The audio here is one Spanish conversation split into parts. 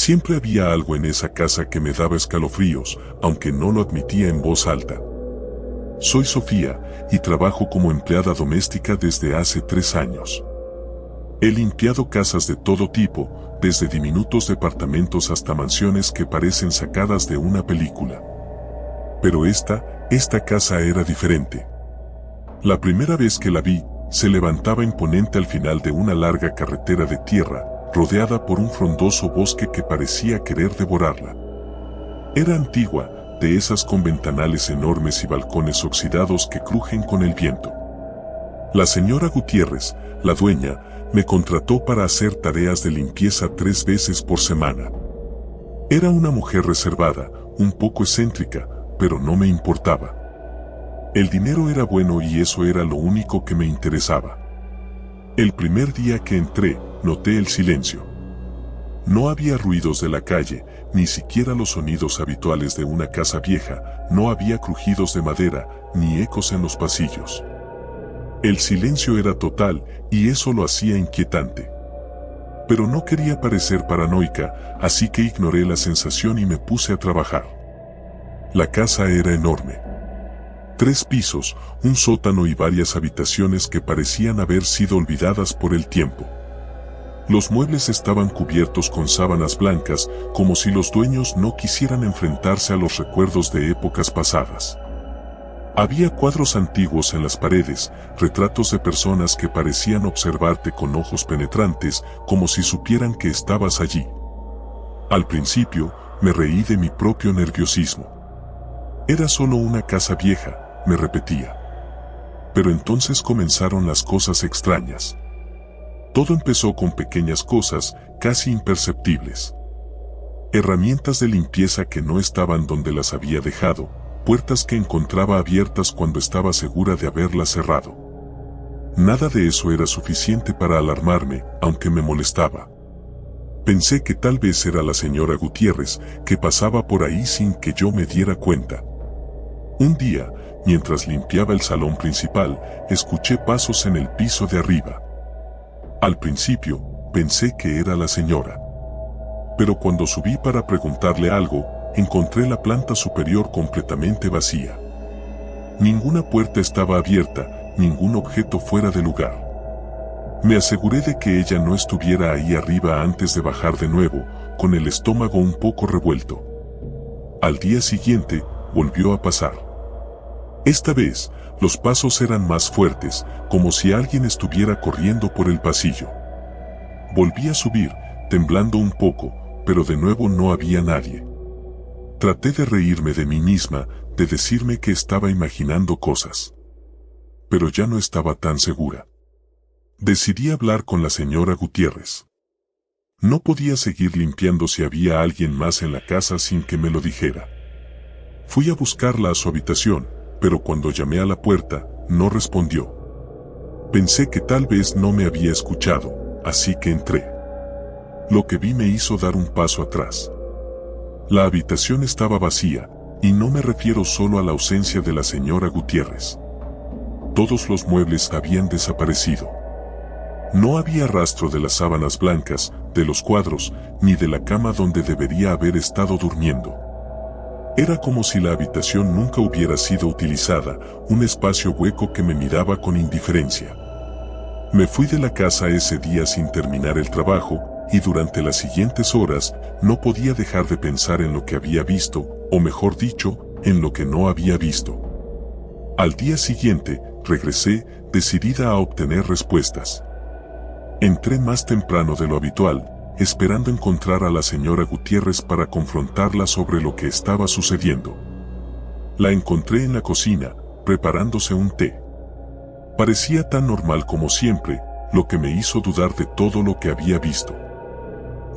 Siempre había algo en esa casa que me daba escalofríos, aunque no lo admitía en voz alta. Soy Sofía, y trabajo como empleada doméstica desde hace 3 años. He limpiado casas de todo tipo, desde diminutos departamentos hasta mansiones que parecen sacadas de una película. Pero esta casa era diferente. La primera vez que la vi, se levantaba imponente al final de una larga carretera de tierra, rodeada por un frondoso bosque que parecía querer devorarla. Era antigua, de esas con ventanales enormes y balcones oxidados que crujen con el viento. La señora Gutiérrez, la dueña, me contrató para hacer tareas de limpieza 3 veces por semana. Era una mujer reservada, un poco excéntrica, pero no me importaba. El dinero era bueno y eso era lo único que me interesaba. El primer día que entré, noté el silencio. No había ruidos de la calle, ni siquiera los sonidos habituales de una casa vieja, no había crujidos de madera, ni ecos en los pasillos. El silencio era total, y eso lo hacía inquietante. Pero no quería parecer paranoica, así que ignoré la sensación y me puse a trabajar. La casa era enorme. 3 pisos, un sótano y varias habitaciones que parecían haber sido olvidadas por el tiempo. Los muebles estaban cubiertos con sábanas blancas, como si los dueños no quisieran enfrentarse a los recuerdos de épocas pasadas. Había cuadros antiguos en las paredes, retratos de personas que parecían observarte con ojos penetrantes, como si supieran que estabas allí. Al principio, me reí de mi propio nerviosismo. Era solo una casa vieja, me repetía. Pero entonces comenzaron las cosas extrañas. Todo empezó con pequeñas cosas, casi imperceptibles. Herramientas de limpieza que no estaban donde las había dejado, puertas que encontraba abiertas cuando estaba segura de haberlas cerrado. Nada de eso era suficiente para alarmarme, aunque me molestaba. Pensé que tal vez era la señora Gutiérrez, que pasaba por ahí sin que yo me diera cuenta. Un día, mientras limpiaba el salón principal, escuché pasos en el piso de arriba. Al principio, pensé que era la señora. Pero cuando subí para preguntarle algo, encontré la planta superior completamente vacía. Ninguna puerta estaba abierta, ningún objeto fuera de lugar. Me aseguré de que ella no estuviera ahí arriba antes de bajar de nuevo, con el estómago un poco revuelto. Al día siguiente, volvió a pasar. Esta vez, los pasos eran más fuertes, como si alguien estuviera corriendo por el pasillo. Volví a subir, temblando un poco, pero de nuevo no había nadie. Traté de reírme de mí misma, de decirme que estaba imaginando cosas. Pero ya no estaba tan segura. Decidí hablar con la señora Gutiérrez. No podía seguir limpiando si había alguien más en la casa sin que me lo dijera. Fui a buscarla a su habitación, pero cuando llamé a la puerta, no respondió. Pensé que tal vez no me había escuchado, así que entré. Lo que vi me hizo dar un paso atrás. La habitación estaba vacía, y no me refiero solo a la ausencia de la señora Gutiérrez. Todos los muebles habían desaparecido. No había rastro de las sábanas blancas, de los cuadros, ni de la cama donde debería haber estado durmiendo. Era como si la habitación nunca hubiera sido utilizada, un espacio hueco que me miraba con indiferencia. Me fui de la casa ese día sin terminar el trabajo, y durante las siguientes horas, no podía dejar de pensar en lo que había visto, o mejor dicho, en lo que no había visto. Al día siguiente, regresé, decidida a obtener respuestas. Entré más temprano de lo habitual, esperando encontrar a la señora Gutiérrez para confrontarla sobre lo que estaba sucediendo. La encontré en la cocina, preparándose un té. Parecía tan normal como siempre, lo que me hizo dudar de todo lo que había visto.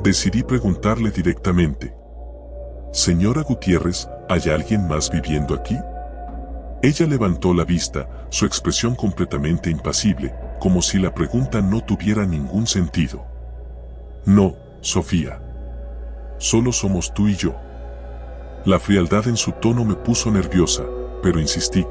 Decidí preguntarle directamente. «Señora Gutiérrez, ¿hay alguien más viviendo aquí?» Ella levantó la vista, su expresión completamente impasible, como si la pregunta no tuviera ningún sentido. «No, Sofía. Solo somos tú y yo». La frialdad en su tono me puso nerviosa, pero insistí.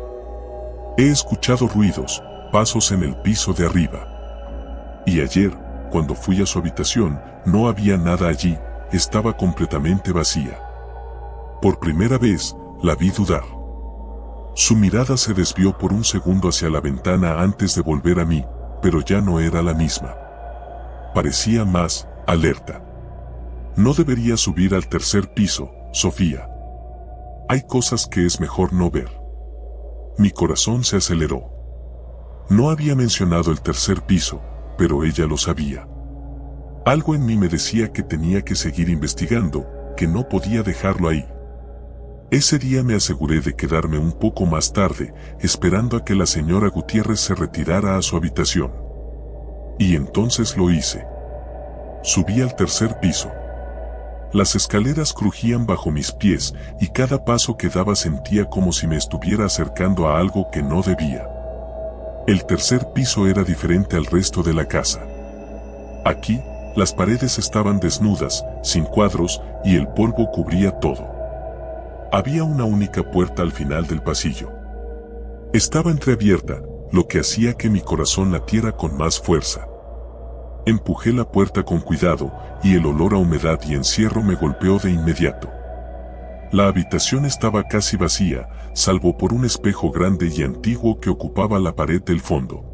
«He escuchado ruidos, pasos en el piso de arriba. Y ayer, cuando fui a su habitación, no había nada allí, estaba completamente vacía. Por primera vez, la vi dudar. Su mirada se desvió por un segundo hacia la ventana antes de volver a mí, pero ya no era la misma. Parecía más alerta. No debería subir al tercer piso, Sofía. Hay cosas que es mejor no ver. Mi corazón se aceleró. No había mencionado el tercer piso, pero ella lo sabía. Algo en mí me decía que tenía que seguir investigando, que no podía dejarlo ahí. Ese día me aseguré de quedarme un poco más tarde, esperando a que la señora Gutiérrez se retirara a su habitación. Y entonces lo hice. Subí al tercer piso. Las escaleras crujían bajo mis pies y cada paso que daba sentía como si me estuviera acercando a algo que no debía. El tercer piso era diferente al resto de la casa. Aquí, las paredes estaban desnudas, sin cuadros, y el polvo cubría todo. Había una única puerta al final del pasillo. Estaba entreabierta, lo que hacía que mi corazón latiera con más fuerza. Empujé la puerta con cuidado, y el olor a humedad y encierro me golpeó de inmediato. La habitación estaba casi vacía, salvo por un espejo grande y antiguo que ocupaba la pared del fondo.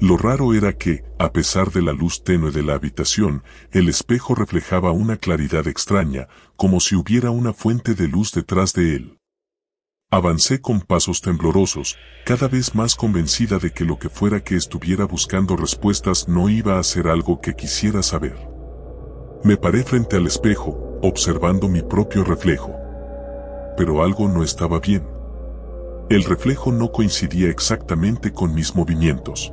Lo raro era que, a pesar de la luz tenue de la habitación, el espejo reflejaba una claridad extraña, como si hubiera una fuente de luz detrás de él. Avancé con pasos temblorosos, cada vez más convencida de que lo que fuera que estuviera buscando respuestas no iba a ser algo que quisiera saber. Me paré frente al espejo, observando mi propio reflejo. Pero algo no estaba bien. El reflejo no coincidía exactamente con mis movimientos.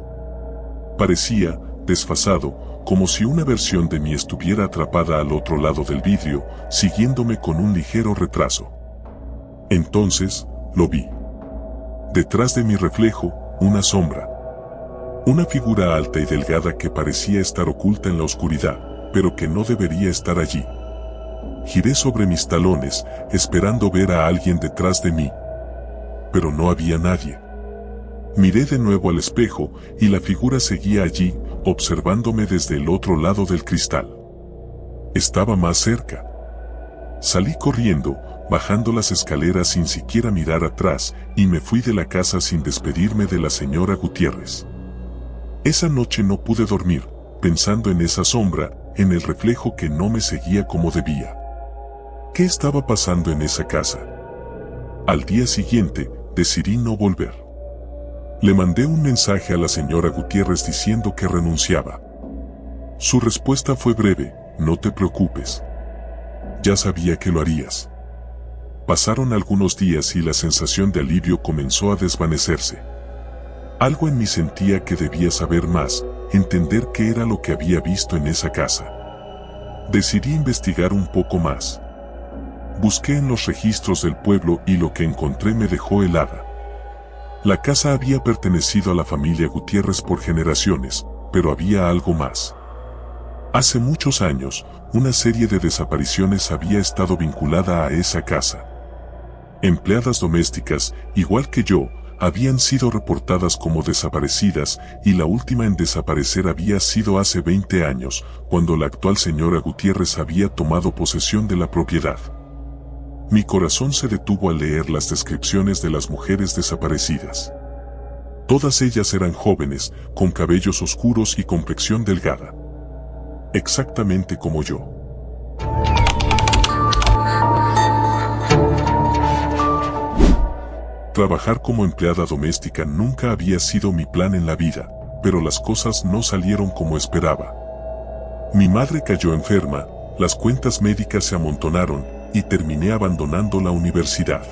Parecía, desfasado, como si una versión de mí estuviera atrapada al otro lado del vidrio, siguiéndome con un ligero retraso. Entonces, lo vi. Detrás de mi reflejo, una sombra. Una figura alta y delgada que parecía estar oculta en la oscuridad, pero que no debería estar allí. Giré sobre mis talones, esperando ver a alguien detrás de mí. Pero no había nadie. Miré de nuevo al espejo, y la figura seguía allí, observándome desde el otro lado del cristal. Estaba más cerca. Salí corriendo, bajando las escaleras sin siquiera mirar atrás, y me fui de la casa sin despedirme de la señora Gutiérrez. Esa noche no pude dormir, pensando en esa sombra, en el reflejo que no me seguía como debía. ¿Qué estaba pasando en esa casa? Al día siguiente, decidí no volver. Le mandé un mensaje a la señora Gutiérrez diciendo que renunciaba. Su respuesta fue breve: no te preocupes. Ya sabía que lo harías. Pasaron algunos días y la sensación de alivio comenzó a desvanecerse. Algo en mí sentía que debía saber más, entender qué era lo que había visto en esa casa. Decidí investigar un poco más. Busqué en los registros del pueblo y lo que encontré me dejó helada. La casa había pertenecido a la familia Gutiérrez por generaciones, pero había algo más. Hace muchos años, una serie de desapariciones había estado vinculada a esa casa. Empleadas domésticas, igual que yo, habían sido reportadas como desaparecidas, y la última en desaparecer había sido hace 20 años, cuando la actual señora Gutiérrez había tomado posesión de la propiedad. Mi corazón se detuvo al leer las descripciones de las mujeres desaparecidas. Todas ellas eran jóvenes, con cabellos oscuros y complexión delgada. Exactamente como yo. Trabajar como empleada doméstica nunca había sido mi plan en la vida, pero las cosas no salieron como esperaba. Mi madre cayó enferma, las cuentas médicas se amontonaron, y terminé abandonando la universidad.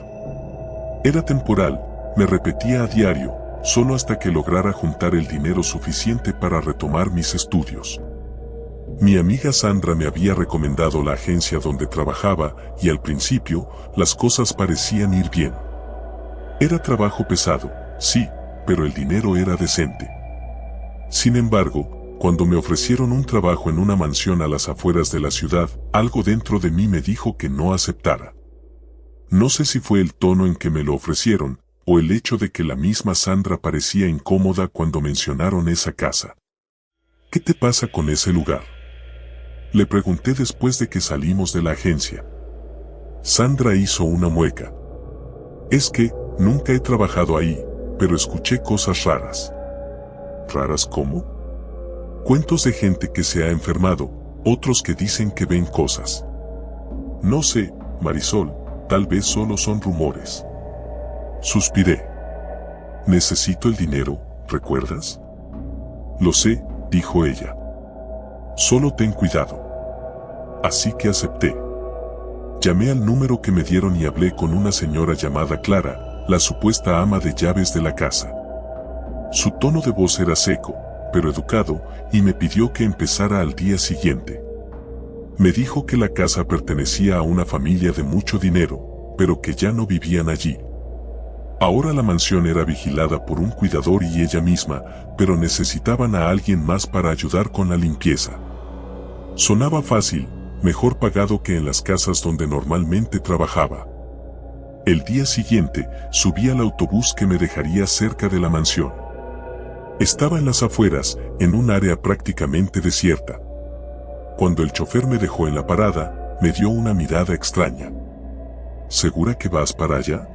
Era temporal, me repetía a diario, solo hasta que lograra juntar el dinero suficiente para retomar mis estudios. Mi amiga Sandra me había recomendado la agencia donde trabajaba, y al principio, las cosas parecían ir bien. Era trabajo pesado, sí, pero el dinero era decente. Sin embargo, cuando me ofrecieron un trabajo en una mansión a las afueras de la ciudad, algo dentro de mí me dijo que no aceptara. No sé si fue el tono en que me lo ofrecieron, o el hecho de que la misma Sandra parecía incómoda cuando mencionaron esa casa. ¿Qué te pasa con ese lugar? Le pregunté después de que salimos de la agencia. Sandra hizo una mueca. Es que, nunca he trabajado ahí, pero escuché cosas raras. ¿Raras cómo? Cuentos de gente que se ha enfermado, otros que dicen que ven cosas. No sé, Marisol, tal vez solo son rumores. Suspiré. Necesito el dinero, ¿recuerdas? Lo sé, dijo ella. Solo ten cuidado. Así que acepté. Llamé al número que me dieron y hablé con una señora llamada Clara, la supuesta ama de llaves de la casa. Su tono de voz era seco, pero educado, y me pidió que empezara al día siguiente. Me dijo que la casa pertenecía a una familia de mucho dinero, pero que ya no vivían allí. Ahora la mansión era vigilada por un cuidador y ella misma, pero necesitaban a alguien más para ayudar con la limpieza. Sonaba fácil, mejor pagado que en las casas donde normalmente trabajaba. El día siguiente, subí al autobús que me dejaría cerca de la mansión. Estaba en las afueras, en un área prácticamente desierta. Cuando el chofer me dejó en la parada, me dio una mirada extraña. ¿Segura que vas para allá?,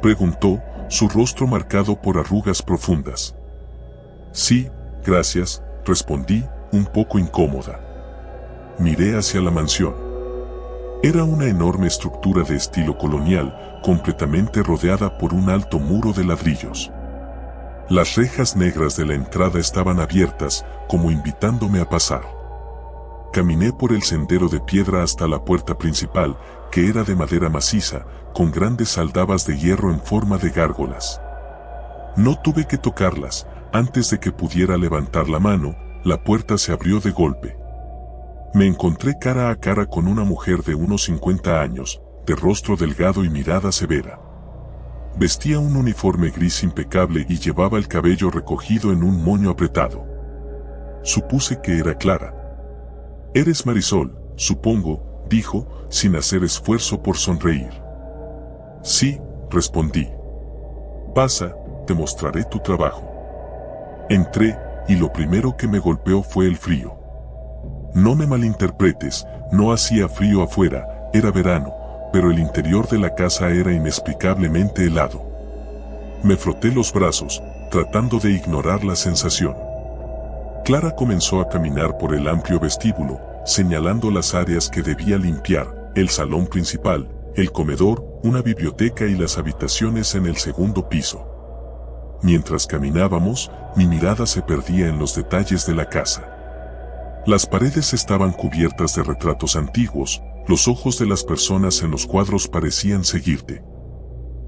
preguntó, su rostro marcado por arrugas profundas. Sí, gracias, respondí, un poco incómoda. Miré hacia la mansión. Era una enorme estructura de estilo colonial, completamente rodeada por un alto muro de ladrillos. Las rejas negras de la entrada estaban abiertas, como invitándome a pasar. Caminé por el sendero de piedra hasta la puerta principal, que era de madera maciza, con grandes aldabas de hierro en forma de gárgolas. No tuve que tocarlas, antes de que pudiera levantar la mano, la puerta se abrió de golpe. Me encontré cara a cara con una mujer de unos 50 años, de rostro delgado y mirada severa. Vestía un uniforme gris impecable y llevaba el cabello recogido en un moño apretado. Supuse que era Clara. «Eres Marisol, supongo», dijo, sin hacer esfuerzo por sonreír. «Sí», respondí. «Pasa, te mostraré tu trabajo». Entré, y lo primero que me golpeó fue el frío. No me malinterpretes, no hacía frío afuera, era verano, pero el interior de la casa era inexplicablemente helado. Me froté los brazos, tratando de ignorar la sensación. Clara comenzó a caminar por el amplio vestíbulo, señalando las áreas que debía limpiar, el salón principal, el comedor, una biblioteca y las habitaciones en el segundo piso. Mientras caminábamos, mi mirada se perdía en los detalles de la casa. Las paredes estaban cubiertas de retratos antiguos, los ojos de las personas en los cuadros parecían seguirte.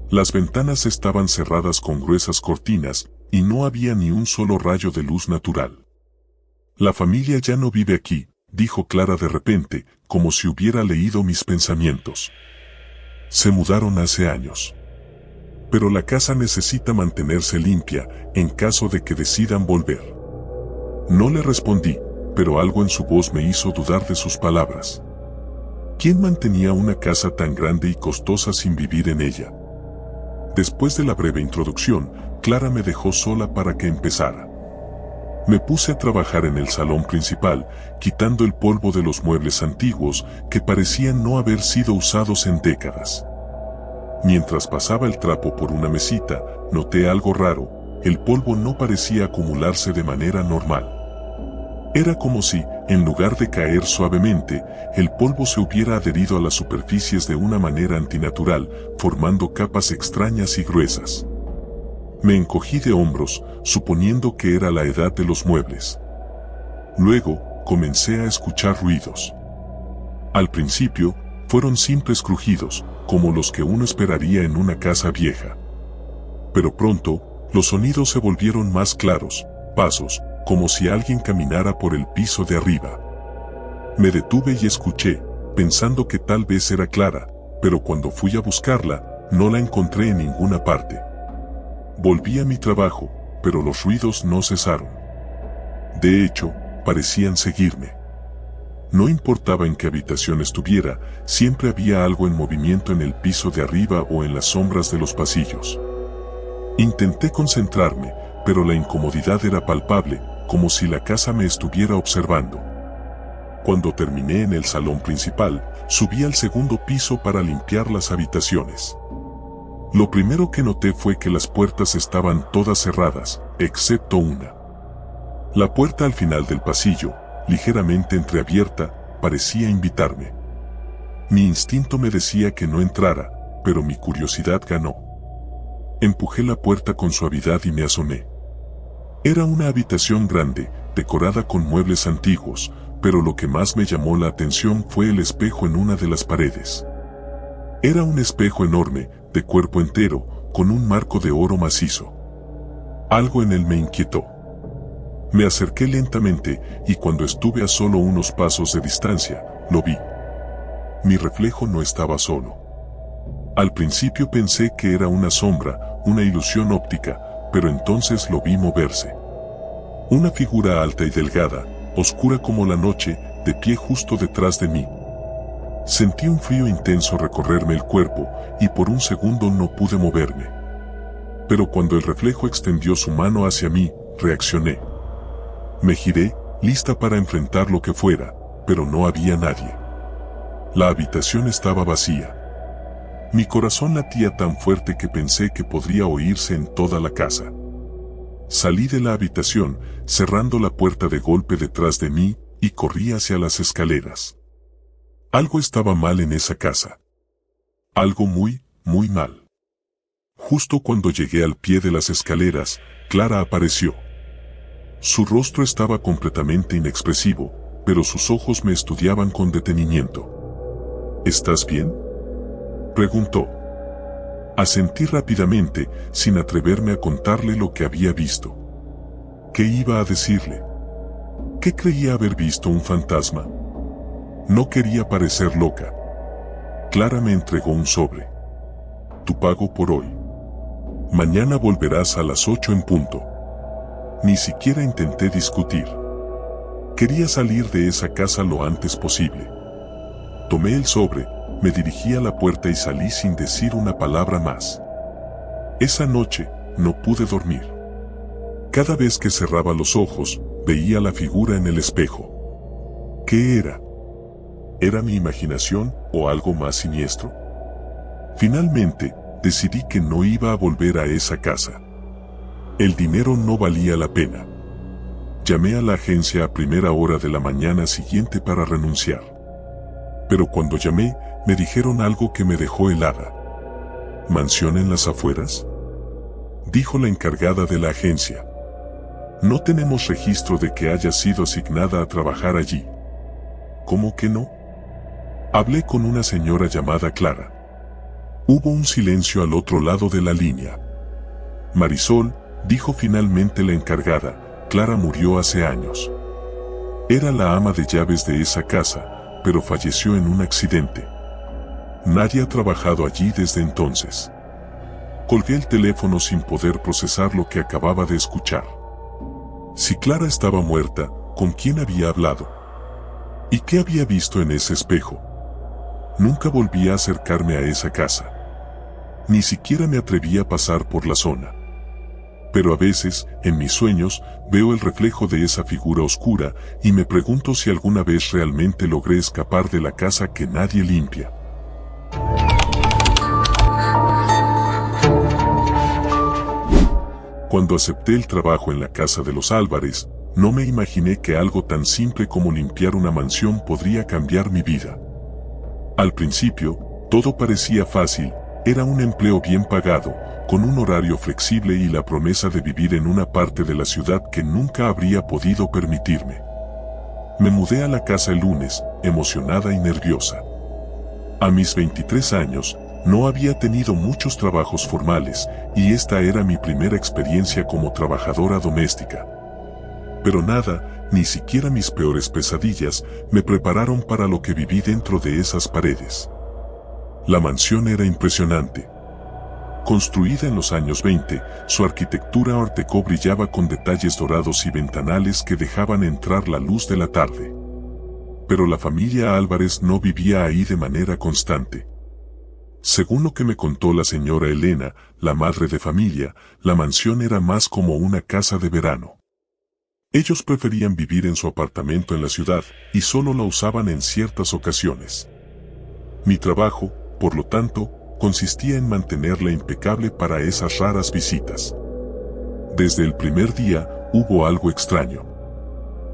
Las ventanas estaban cerradas con gruesas cortinas, y no había ni un solo rayo de luz natural. «La familia ya no vive aquí», dijo Clara de repente, como si hubiera leído mis pensamientos. «Se mudaron hace años. Pero la casa necesita mantenerse limpia, en caso de que decidan volver». No le respondí, pero algo en su voz me hizo dudar de sus palabras. ¿Quién mantenía una casa tan grande y costosa sin vivir en ella? Después de la breve introducción, Clara me dejó sola para que empezara. Me puse a trabajar en el salón principal, quitando el polvo de los muebles antiguos que parecían no haber sido usados en décadas. Mientras pasaba el trapo por una mesita, noté algo raro, el polvo no parecía acumularse de manera normal. Era como si, en lugar de caer suavemente, el polvo se hubiera adherido a las superficies de una manera antinatural, formando capas extrañas y gruesas. Me encogí de hombros, suponiendo que era la edad de los muebles. Luego, comencé a escuchar ruidos. Al principio, fueron simples crujidos, como los que uno esperaría en una casa vieja. Pero pronto, los sonidos se volvieron más claros, pasos, como si alguien caminara por el piso de arriba. Me detuve y escuché, pensando que tal vez era Clara, pero cuando fui a buscarla, no la encontré en ninguna parte. Volví a mi trabajo, pero los ruidos no cesaron. De hecho, parecían seguirme. No importaba en qué habitación estuviera, siempre había algo en movimiento en el piso de arriba o en las sombras de los pasillos. Intenté concentrarme, pero la incomodidad era palpable, como si la casa me estuviera observando. Cuando terminé en el salón principal, subí al segundo piso para limpiar las habitaciones. Lo primero que noté fue que las puertas estaban todas cerradas, excepto una. La puerta al final del pasillo, ligeramente entreabierta, parecía invitarme. Mi instinto me decía que no entrara, pero mi curiosidad ganó. Empujé la puerta con suavidad y me asomé. Era una habitación grande, decorada con muebles antiguos, pero lo que más me llamó la atención fue el espejo en una de las paredes. Era un espejo enorme, de cuerpo entero, con un marco de oro macizo. Algo en él me inquietó. Me acerqué lentamente y cuando estuve a solo unos pasos de distancia, lo vi. Mi reflejo no estaba solo. Al principio pensé que era una sombra, una ilusión óptica, pero entonces lo vi moverse. Una figura alta y delgada, oscura como la noche, de pie justo detrás de mí. Sentí un frío intenso recorrerme el cuerpo y por un segundo no pude moverme. Pero cuando el reflejo extendió su mano hacia mí, reaccioné. Me giré, lista para enfrentar lo que fuera, pero no había nadie. La habitación estaba vacía. Mi corazón latía tan fuerte que pensé que podría oírse en toda la casa. Salí de la habitación, cerrando la puerta de golpe detrás de mí, y corrí hacia las escaleras. Algo estaba mal en esa casa. Algo muy, muy mal. Justo cuando llegué al pie de las escaleras, Clara apareció. Su rostro estaba completamente inexpresivo, pero sus ojos me estudiaban con detenimiento. ¿Estás bien?, preguntó. Asentí rápidamente, sin atreverme a contarle lo que había visto. ¿Qué iba a decirle? ¿Qué creía haber visto un fantasma? No quería parecer loca. Clara me entregó un sobre. Tu pago por hoy. Mañana volverás a las 8 en punto. Ni siquiera intenté discutir. Quería salir de esa casa lo antes posible. Tomé el sobre, me dirigí a la puerta y salí sin decir una palabra más. Esa noche, no pude dormir. Cada vez que cerraba los ojos, veía la figura en el espejo. ¿Qué era? ¿Era mi imaginación o algo más siniestro? Finalmente, decidí que no iba a volver a esa casa. El dinero no valía la pena. Llamé a la agencia a primera hora de la mañana siguiente para renunciar. Pero cuando llamé, me dijeron algo que me dejó helada. ¿Mansión en las afueras?, dijo la encargada de la agencia. No tenemos registro de que haya sido asignada a trabajar allí. ¿Cómo que no? Hablé con una señora llamada Clara. Hubo un silencio al otro lado de la línea. Marisol, dijo finalmente la encargada, Clara murió hace años. Era la ama de llaves de esa casa, pero falleció en un accidente. Nadie ha trabajado allí desde entonces. Colgué el teléfono sin poder procesar lo que acababa de escuchar. Si Clara estaba muerta, ¿con quién había hablado? ¿Y qué había visto en ese espejo? Nunca volví a acercarme a esa casa. Ni siquiera me atreví a pasar por la zona. Pero a veces, en mis sueños, veo el reflejo de esa figura oscura y me pregunto si alguna vez realmente logré escapar de la casa que nadie limpia. Cuando acepté el trabajo en la casa de los Álvarez, no me imaginé que algo tan simple como limpiar una mansión podría cambiar mi vida. Al principio, todo parecía fácil, era un empleo bien pagado, con un horario flexible y la promesa de vivir en una parte de la ciudad que nunca habría podido permitirme. Me mudé a la casa el lunes, emocionada y nerviosa. A mis 23 años, no había tenido muchos trabajos formales, y esta era mi primera experiencia como trabajadora doméstica. Pero nada, ni siquiera mis peores pesadillas, me prepararon para lo que viví dentro de esas paredes. La mansión era impresionante. Construida en los años 20, su arquitectura art déco brillaba con detalles dorados y ventanales que dejaban entrar la luz de la tarde. Pero la familia Álvarez no vivía ahí de manera constante. Según lo que me contó la señora Elena, la madre de familia, la mansión era más como una casa de verano. Ellos preferían vivir en su apartamento en la ciudad y solo la usaban en ciertas ocasiones. Mi trabajo, por lo tanto, consistía en mantenerla impecable para esas raras visitas. Desde el primer día hubo algo extraño.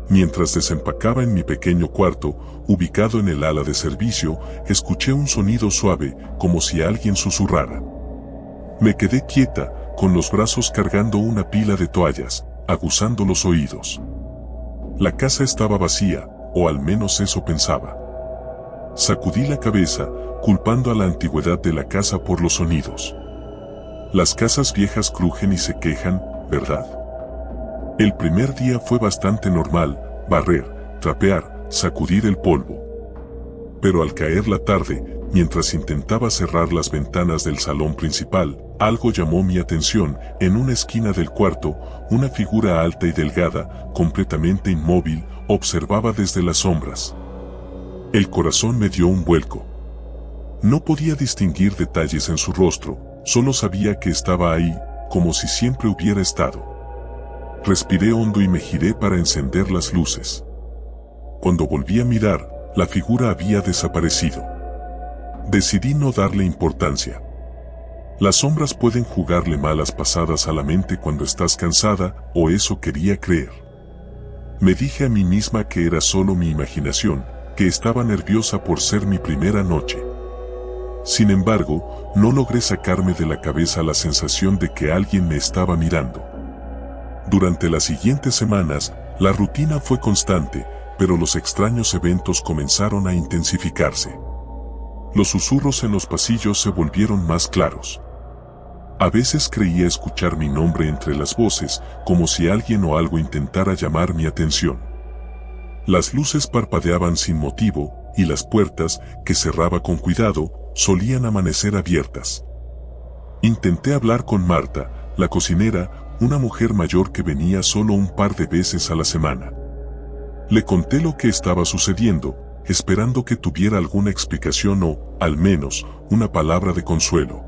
Mientras desempacaba en mi pequeño cuarto, ubicado en el ala de servicio, escuché un sonido suave, como si alguien susurrara. Me quedé quieta, con los brazos cargando una pila de toallas, aguzando los oídos. La casa estaba vacía, o al menos eso pensaba. Sacudí la cabeza, culpando a la antigüedad de la casa por los sonidos. Las casas viejas crujen y se quejan, ¿verdad? El primer día fue bastante normal, barrer, trapear, sacudir el polvo. Pero al caer la tarde, mientras intentaba cerrar las ventanas del salón principal, algo llamó mi atención. En una esquina del cuarto, una figura alta y delgada, completamente inmóvil, observaba desde las sombras. El corazón me dio un vuelco. No podía distinguir detalles en su rostro, solo sabía que estaba ahí, como si siempre hubiera estado. Respiré hondo y me giré para encender las luces. Cuando volví a mirar, la figura había desaparecido. Decidí no darle importancia. Las sombras pueden jugarle malas pasadas a la mente cuando estás cansada, o eso quería creer. Me dije a mí misma que era solo mi imaginación, que estaba nerviosa por ser mi primera noche. Sin embargo, no logré sacarme de la cabeza la sensación de que alguien me estaba mirando. Durante las siguientes semanas, la rutina fue constante, pero los extraños eventos comenzaron a intensificarse. Los susurros en los pasillos se volvieron más claros. A veces creía escuchar mi nombre entre las voces, como si alguien o algo intentara llamar mi atención. Las luces parpadeaban sin motivo, y las puertas, que cerraba con cuidado, solían amanecer abiertas. Intenté hablar con Marta, la cocinera, una mujer mayor que venía solo un par de veces a la semana. Le conté lo que estaba sucediendo, esperando que tuviera alguna explicación o, al menos, una palabra de consuelo.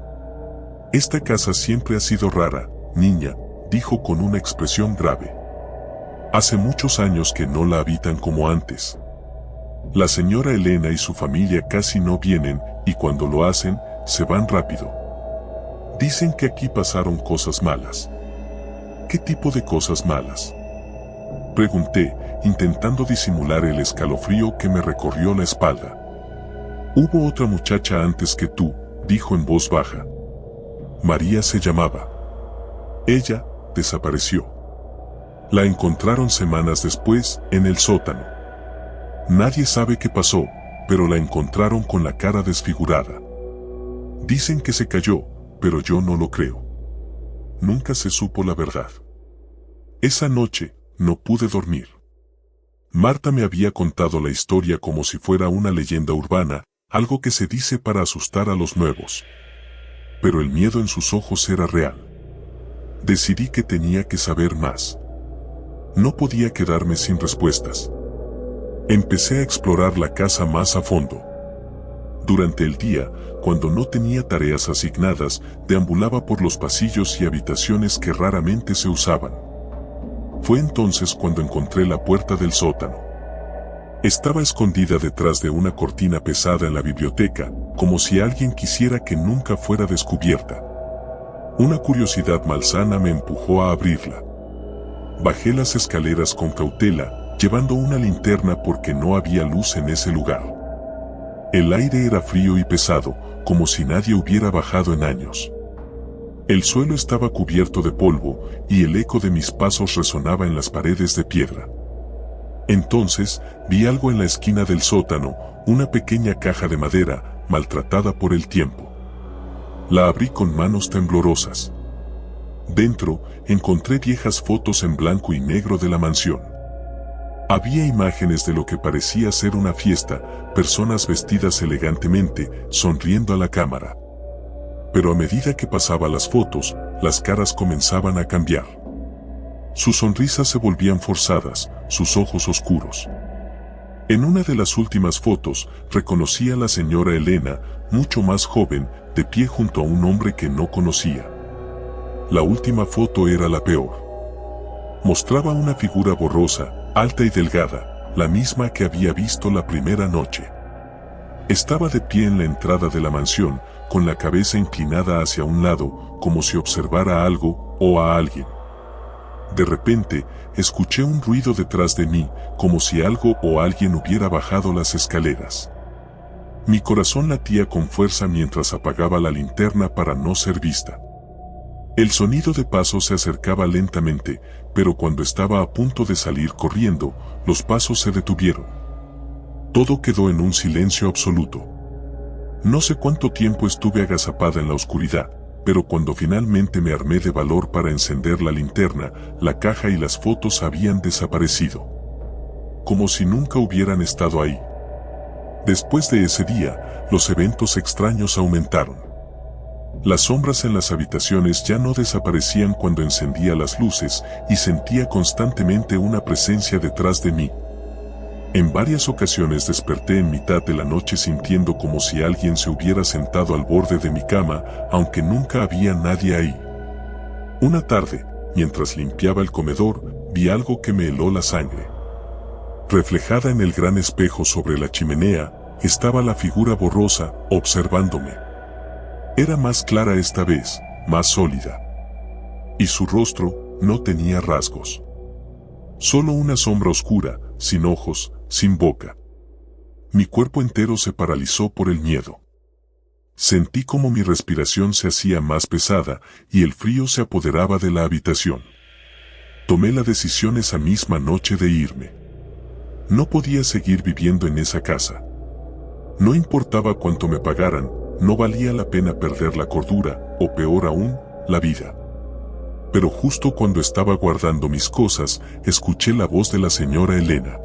Esta casa siempre ha sido rara, niña, dijo con una expresión grave. Hace muchos años que no la habitan como antes. La señora Elena y su familia casi no vienen, y cuando lo hacen, se van rápido. Dicen que aquí pasaron cosas malas. ¿Qué tipo de cosas malas?, pregunté, intentando disimular el escalofrío que me recorrió la espalda. Hubo otra muchacha antes que tú, dijo en voz baja. María se llamaba. Ella desapareció. La encontraron semanas después, en el sótano. Nadie sabe qué pasó, pero la encontraron con la cara desfigurada. Dicen que se cayó, pero yo no lo creo. Nunca se supo la verdad. Esa noche, no pude dormir. Marta me había contado la historia como si fuera una leyenda urbana, algo que se dice para asustar a los nuevos. Pero el miedo en sus ojos era real. Decidí que tenía que saber más. No podía quedarme sin respuestas. Empecé a explorar la casa más a fondo. Durante el día, cuando no tenía tareas asignadas, deambulaba por los pasillos y habitaciones que raramente se usaban. Fue entonces cuando encontré la puerta del sótano. Estaba escondida detrás de una cortina pesada en la biblioteca, como si alguien quisiera que nunca fuera descubierta. Una curiosidad malsana me empujó a abrirla. Bajé las escaleras con cautela, llevando una linterna porque no había luz en ese lugar. El aire era frío y pesado, como si nadie hubiera bajado en años. El suelo estaba cubierto de polvo, y el eco de mis pasos resonaba en las paredes de piedra. Entonces, vi algo en la esquina del sótano, una pequeña caja de madera, maltratada por el tiempo. La abrí con manos temblorosas. Dentro, encontré viejas fotos en blanco y negro de la mansión. Había imágenes de lo que parecía ser una fiesta, personas vestidas elegantemente, sonriendo a la cámara. Pero a medida que pasaba las fotos, las caras comenzaban a cambiar. Sus sonrisas se volvían forzadas, sus ojos oscuros. En una de las últimas fotos, reconocí a la señora Elena, mucho más joven, de pie junto a un hombre que no conocía. La última foto era la peor. Mostraba una figura borrosa, alta y delgada, la misma que había visto la primera noche. Estaba de pie en la entrada de la mansión, con la cabeza inclinada hacia un lado, como si observara algo o a alguien. De repente, escuché un ruido detrás de mí, como si algo o alguien hubiera bajado las escaleras. Mi corazón latía con fuerza mientras apagaba la linterna para no ser vista. El sonido de pasos se acercaba lentamente, pero cuando estaba a punto de salir corriendo, los pasos se detuvieron. Todo quedó en un silencio absoluto. No sé cuánto tiempo estuve agazapada en la oscuridad, pero cuando finalmente me armé de valor para encender la linterna, la caja y las fotos habían desaparecido. Como si nunca hubieran estado ahí. Después de ese día, los eventos extraños aumentaron. Las sombras en las habitaciones ya no desaparecían cuando encendía las luces y sentía constantemente una presencia detrás de mí. En varias ocasiones desperté en mitad de la noche sintiendo como si alguien se hubiera sentado al borde de mi cama, aunque nunca había nadie ahí. Una tarde, mientras limpiaba el comedor, vi algo que me heló la sangre. Reflejada en el gran espejo sobre la chimenea, estaba la figura borrosa, observándome. Era más clara esta vez, más sólida. Y su rostro no tenía rasgos. Solo una sombra oscura, sin ojos, sin boca. Mi cuerpo entero se paralizó por el miedo. Sentí como mi respiración se hacía más pesada y el frío se apoderaba de la habitación. Tomé la decisión esa misma noche de irme. No podía seguir viviendo en esa casa. No importaba cuánto me pagaran, no valía la pena perder la cordura, o peor aún, la vida. Pero justo cuando estaba guardando mis cosas, escuché la voz de la señora Elena.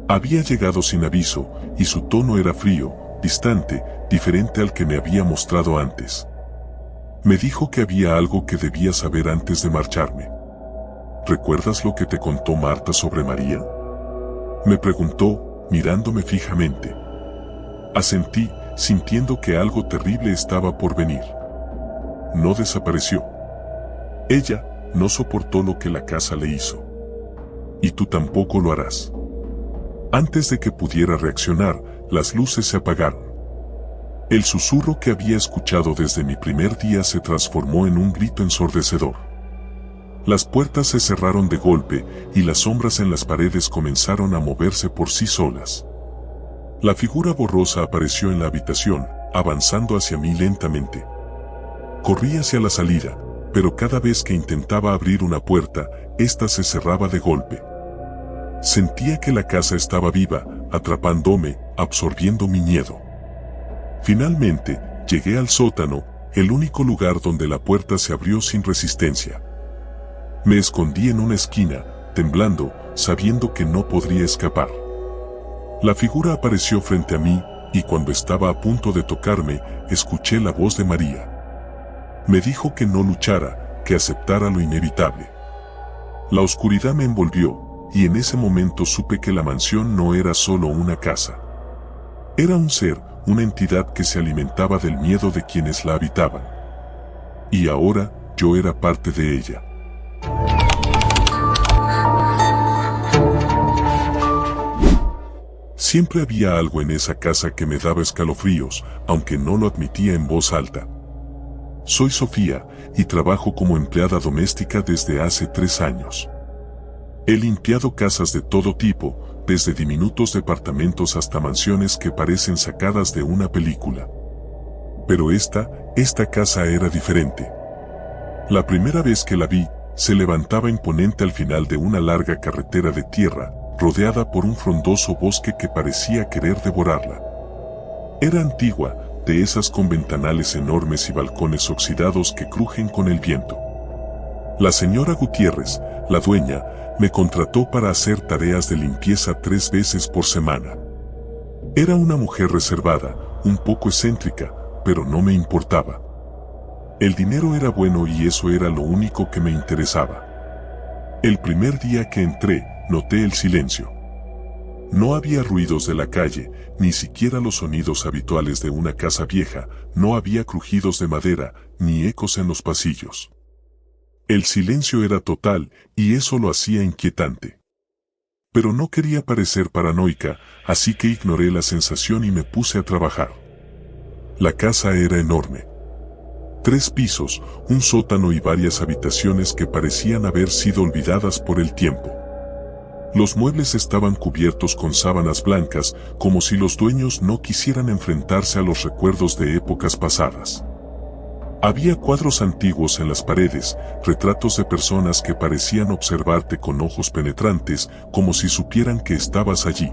Había llegado sin aviso, y su tono era frío, distante, diferente al que me había mostrado antes. Me dijo que había algo que debía saber antes de marcharme. ¿Recuerdas lo que te contó Marta sobre María? Me preguntó, mirándome fijamente. Asentí, sintiendo que algo terrible estaba por venir. No desapareció. Ella no soportó lo que la casa le hizo. Y tú tampoco lo harás. Antes de que pudiera reaccionar, las luces se apagaron. El susurro que había escuchado desde mi primer día se transformó en un grito ensordecedor. Las puertas se cerraron de golpe y las sombras en las paredes comenzaron a moverse por sí solas. La figura borrosa apareció en la habitación, avanzando hacia mí lentamente. Corrí hacia la salida, pero cada vez que intentaba abrir una puerta, ésta se cerraba de golpe. Sentía que la casa estaba viva, atrapándome, absorbiendo mi miedo. Finalmente, llegué al sótano, el único lugar donde la puerta se abrió sin resistencia. Me escondí en una esquina, temblando, sabiendo que no podría escapar. La figura apareció frente a mí, y cuando estaba a punto de tocarme, escuché la voz de María. Me dijo que no luchara, que aceptara lo inevitable. La oscuridad me envolvió, y en ese momento supe que la mansión no era solo una casa. Era un ser, una entidad que se alimentaba del miedo de quienes la habitaban. Y ahora, yo era parte de ella. Siempre había algo en esa casa que me daba escalofríos, aunque no lo admitía en voz alta. Soy Sofía, y trabajo como empleada doméstica desde hace 3 años. He limpiado casas de todo tipo, desde diminutos departamentos hasta mansiones que parecen sacadas de una película. Pero esta casa era diferente. La primera vez que la vi, se levantaba imponente al final de una larga carretera de tierra, rodeada por un frondoso bosque que parecía querer devorarla. Era antigua, de esas con ventanales enormes y balcones oxidados que crujen con el viento. La señora Gutiérrez, la dueña, me contrató para hacer tareas de limpieza 3 veces por semana. Era una mujer reservada, un poco excéntrica, pero no me importaba. El dinero era bueno y eso era lo único que me interesaba. El primer día que entré, noté el silencio. No había ruidos de la calle, ni siquiera los sonidos habituales de una casa vieja, no había crujidos de madera, ni ecos en los pasillos. El silencio era total y eso lo hacía inquietante. Pero no quería parecer paranoica, así que ignoré la sensación y me puse a trabajar. La casa era enorme. 3 pisos, un sótano y varias habitaciones que parecían haber sido olvidadas por el tiempo. Los muebles estaban cubiertos con sábanas blancas, como si los dueños no quisieran enfrentarse a los recuerdos de épocas pasadas. Había cuadros antiguos en las paredes, retratos de personas que parecían observarte con ojos penetrantes, como si supieran que estabas allí.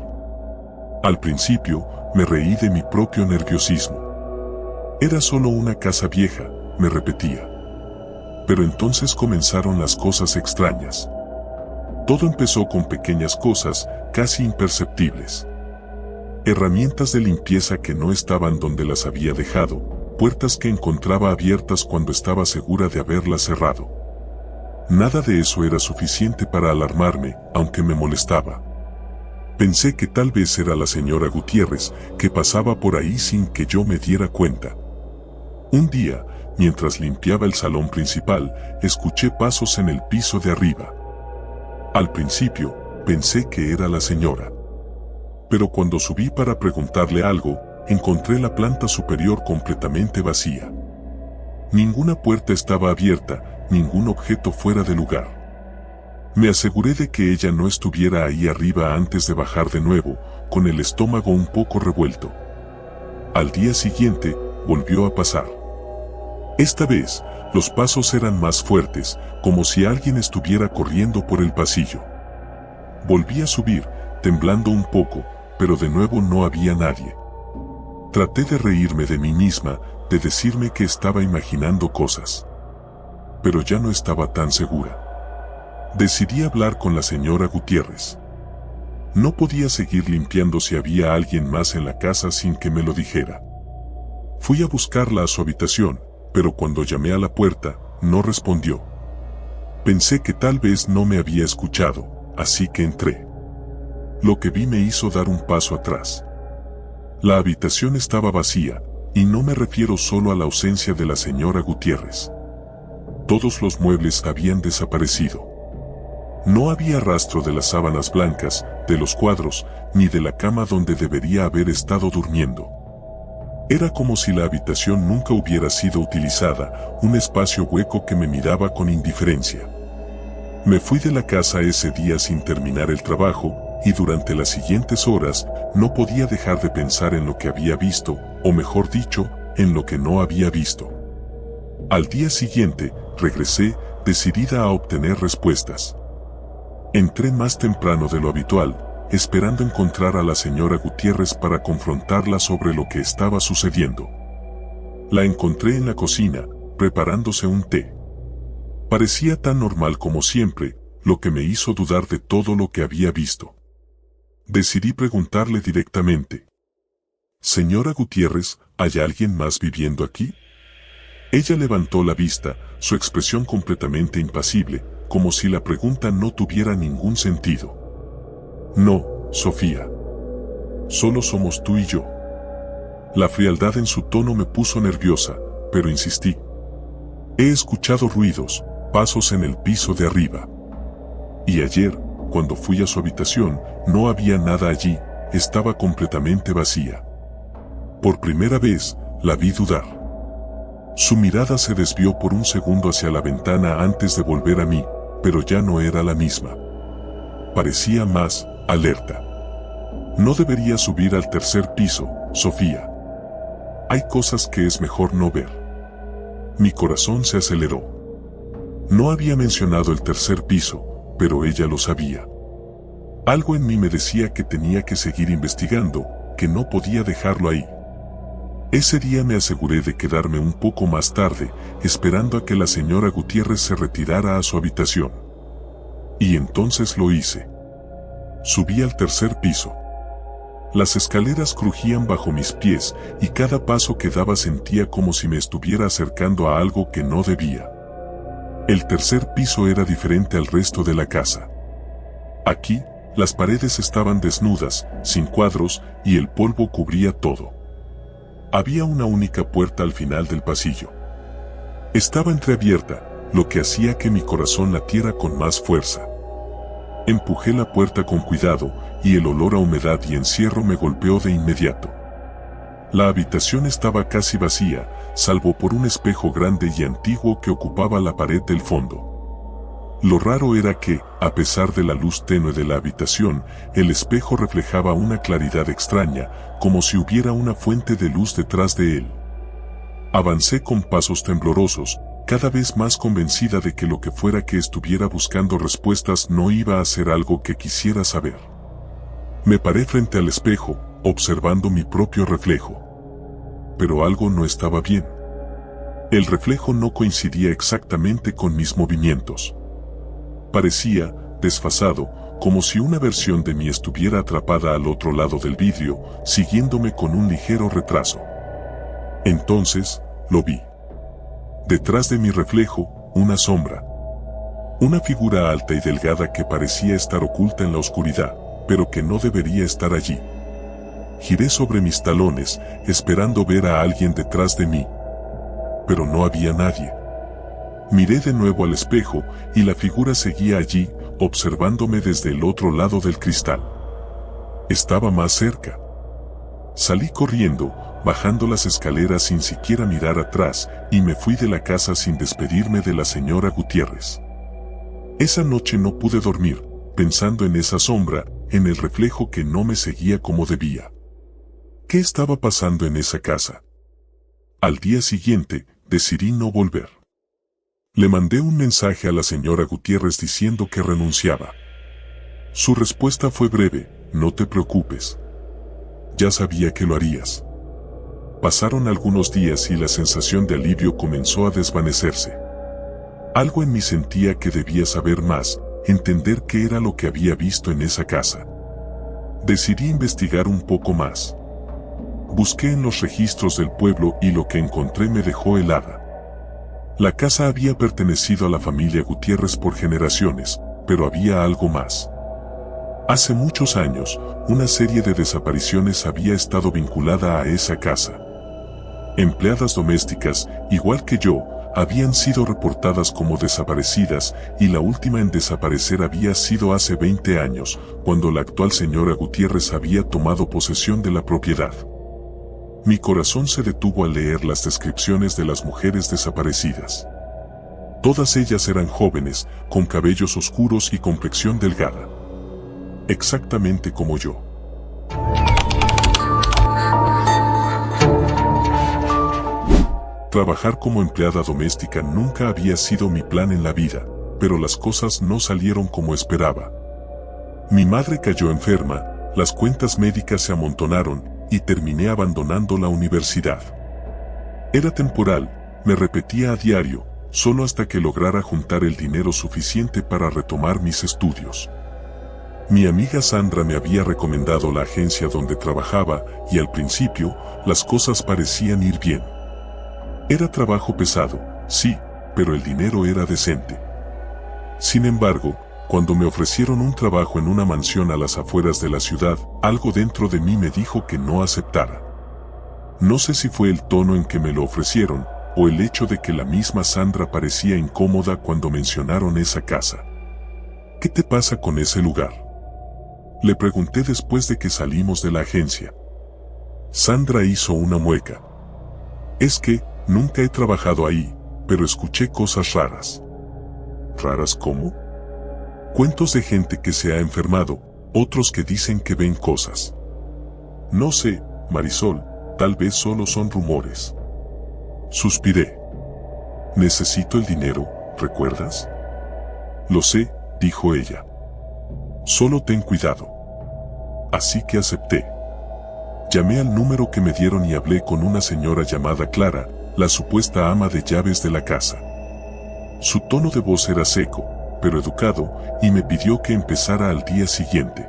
Al principio, me reí de mi propio nerviosismo. Era solo una casa vieja, me repetía. Pero entonces comenzaron las cosas extrañas. Todo empezó con pequeñas cosas, casi imperceptibles. Herramientas de limpieza que no estaban donde las había dejado, puertas que encontraba abiertas cuando estaba segura de haberlas cerrado. Nada de eso era suficiente para alarmarme, aunque me molestaba. Pensé que tal vez era la señora Gutiérrez, que pasaba por ahí sin que yo me diera cuenta. Un día, mientras limpiaba el salón principal, escuché pasos en el piso de arriba. Al principio, pensé que era la señora. Pero cuando subí para preguntarle algo, encontré la planta superior completamente vacía. Ninguna puerta estaba abierta, ningún objeto fuera de lugar. Me aseguré de que ella no estuviera ahí arriba antes de bajar de nuevo, con el estómago un poco revuelto. Al día siguiente, volvió a pasar. Esta vez, los pasos eran más fuertes, como si alguien estuviera corriendo por el pasillo. Volví a subir, temblando un poco, pero de nuevo no había nadie. Traté de reírme de mí misma, de decirme que estaba imaginando cosas. Pero ya no estaba tan segura. Decidí hablar con la señora Gutiérrez. No podía seguir limpiando si había alguien más en la casa sin que me lo dijera. Fui a buscarla a su habitación, pero cuando llamé a la puerta, no respondió. Pensé que tal vez no me había escuchado, así que entré. Lo que vi me hizo dar un paso atrás. La habitación estaba vacía, y no me refiero solo a la ausencia de la señora Gutiérrez. Todos los muebles habían desaparecido. No había rastro de las sábanas blancas, de los cuadros, ni de la cama donde debería haber estado durmiendo. Era como si la habitación nunca hubiera sido utilizada, un espacio hueco que me miraba con indiferencia. Me fui de la casa ese día sin terminar el trabajo, y durante las siguientes horas no podía dejar de pensar en lo que había visto, o mejor dicho, en lo que no había visto. Al día siguiente, regresé, decidida a obtener respuestas. Entré más temprano de lo habitual, esperando encontrar a la señora Gutiérrez para confrontarla sobre lo que estaba sucediendo. La encontré en la cocina, preparándose un té. Parecía tan normal como siempre, lo que me hizo dudar de todo lo que había visto. Decidí preguntarle directamente. «Señora Gutiérrez, ¿hay alguien más viviendo aquí?» Ella levantó la vista, su expresión completamente impasible, como si la pregunta no tuviera ningún sentido. «No, Sofía. Solo somos tú y yo». La frialdad en su tono me puso nerviosa, pero insistí. «He escuchado ruidos, pasos en el piso de arriba. Y ayer, cuando fui a su habitación, no había nada allí, estaba completamente vacía». Por primera vez, la vi dudar. Su mirada se desvió por un segundo hacia la ventana antes de volver a mí, pero ya no era la misma. Parecía más alerta. «No debería subir al tercer piso, Sofía. Hay cosas que es mejor no ver». Mi corazón se aceleró. No había mencionado el tercer piso, pero ella lo sabía. Algo en mí me decía que tenía que seguir investigando, que no podía dejarlo ahí. Ese día me aseguré de quedarme un poco más tarde, esperando a que la señora Gutiérrez se retirara a su habitación. Y entonces lo hice. Subí al tercer piso. Las escaleras crujían bajo mis pies, y cada paso que daba sentía como si me estuviera acercando a algo que no debía. El tercer piso era diferente al resto de la casa. Aquí, las paredes estaban desnudas, sin cuadros, y el polvo cubría todo. Había una única puerta al final del pasillo. Estaba entreabierta, lo que hacía que mi corazón latiera con más fuerza. Empujé la puerta con cuidado, y el olor a humedad y encierro me golpeó de inmediato. La habitación estaba casi vacía, salvo por un espejo grande y antiguo que ocupaba la pared del fondo. Lo raro era que, a pesar de la luz tenue de la habitación, el espejo reflejaba una claridad extraña, como si hubiera una fuente de luz detrás de él. Avancé con pasos temblorosos, cada vez más convencida de que lo que fuera que estuviera buscando respuestas no iba a ser algo que quisiera saber. Me paré frente al espejo, observando mi propio reflejo. Pero algo no estaba bien. El reflejo no coincidía exactamente con mis movimientos. Parecía, desfasado, como si una versión de mí estuviera atrapada al otro lado del vidrio, siguiéndome con un ligero retraso. Entonces, lo vi. Detrás de mi reflejo, una sombra. Una figura alta y delgada que parecía estar oculta en la oscuridad, pero que no debería estar allí. Giré sobre mis talones, esperando ver a alguien detrás de mí. Pero no había nadie. Miré de nuevo al espejo, y la figura seguía allí, observándome desde el otro lado del cristal. Estaba más cerca. Salí corriendo, bajando las escaleras sin siquiera mirar atrás, y me fui de la casa sin despedirme de la señora Gutiérrez. Esa noche no pude dormir, pensando en esa sombra, en el reflejo que no me seguía como debía. ¿Qué estaba pasando en esa casa? Al día siguiente, decidí no volver. Le mandé un mensaje a la señora Gutiérrez diciendo que renunciaba. Su respuesta fue breve: no te preocupes. Ya sabía que lo harías. Pasaron algunos días y la sensación de alivio comenzó a desvanecerse. Algo en mí sentía que debía saber más, entender qué era lo que había visto en esa casa. Decidí investigar un poco más. Busqué en los registros del pueblo y lo que encontré me dejó helada. La casa había pertenecido a la familia Gutiérrez por generaciones, pero había algo más. Hace muchos años, una serie de desapariciones había estado vinculada a esa casa. Empleadas domésticas, igual que yo, habían sido reportadas como desaparecidas, y la última en desaparecer había sido hace 20 años, cuando la actual señora Gutiérrez había tomado posesión de la propiedad. Mi corazón se detuvo al leer las descripciones de las mujeres desaparecidas. Todas ellas eran jóvenes, con cabellos oscuros y complexión delgada. Exactamente como yo. Trabajar como empleada doméstica nunca había sido mi plan en la vida, pero las cosas no salieron como esperaba. Mi madre cayó enferma, las cuentas médicas se amontonaron, y terminé abandonando la universidad. Era temporal, me repetía a diario, solo hasta que lograra juntar el dinero suficiente para retomar mis estudios. Mi amiga Sandra me había recomendado la agencia donde trabajaba, y al principio, las cosas parecían ir bien. Era trabajo pesado, sí, pero el dinero era decente. Sin embargo, cuando me ofrecieron un trabajo en una mansión a las afueras de la ciudad, algo dentro de mí me dijo que no aceptara. No sé si fue el tono en que me lo ofrecieron, o el hecho de que la misma Sandra parecía incómoda cuando mencionaron esa casa. ¿Qué te pasa con ese lugar?, le pregunté después de que salimos de la agencia. Sandra hizo una mueca. Es que, nunca he trabajado ahí, pero escuché cosas raras. ¿Raras cómo? Cuentos de gente que se ha enfermado, otros que dicen que ven cosas. No sé, Marisol, tal vez solo son rumores. Suspiré. Necesito el dinero, ¿recuerdas? Lo sé, dijo ella. Solo ten cuidado. Así que acepté. Llamé al número que me dieron y hablé con una señora llamada Clara, la supuesta ama de llaves de la casa. Su tono de voz era seco, pero educado, y me pidió que empezara al día siguiente.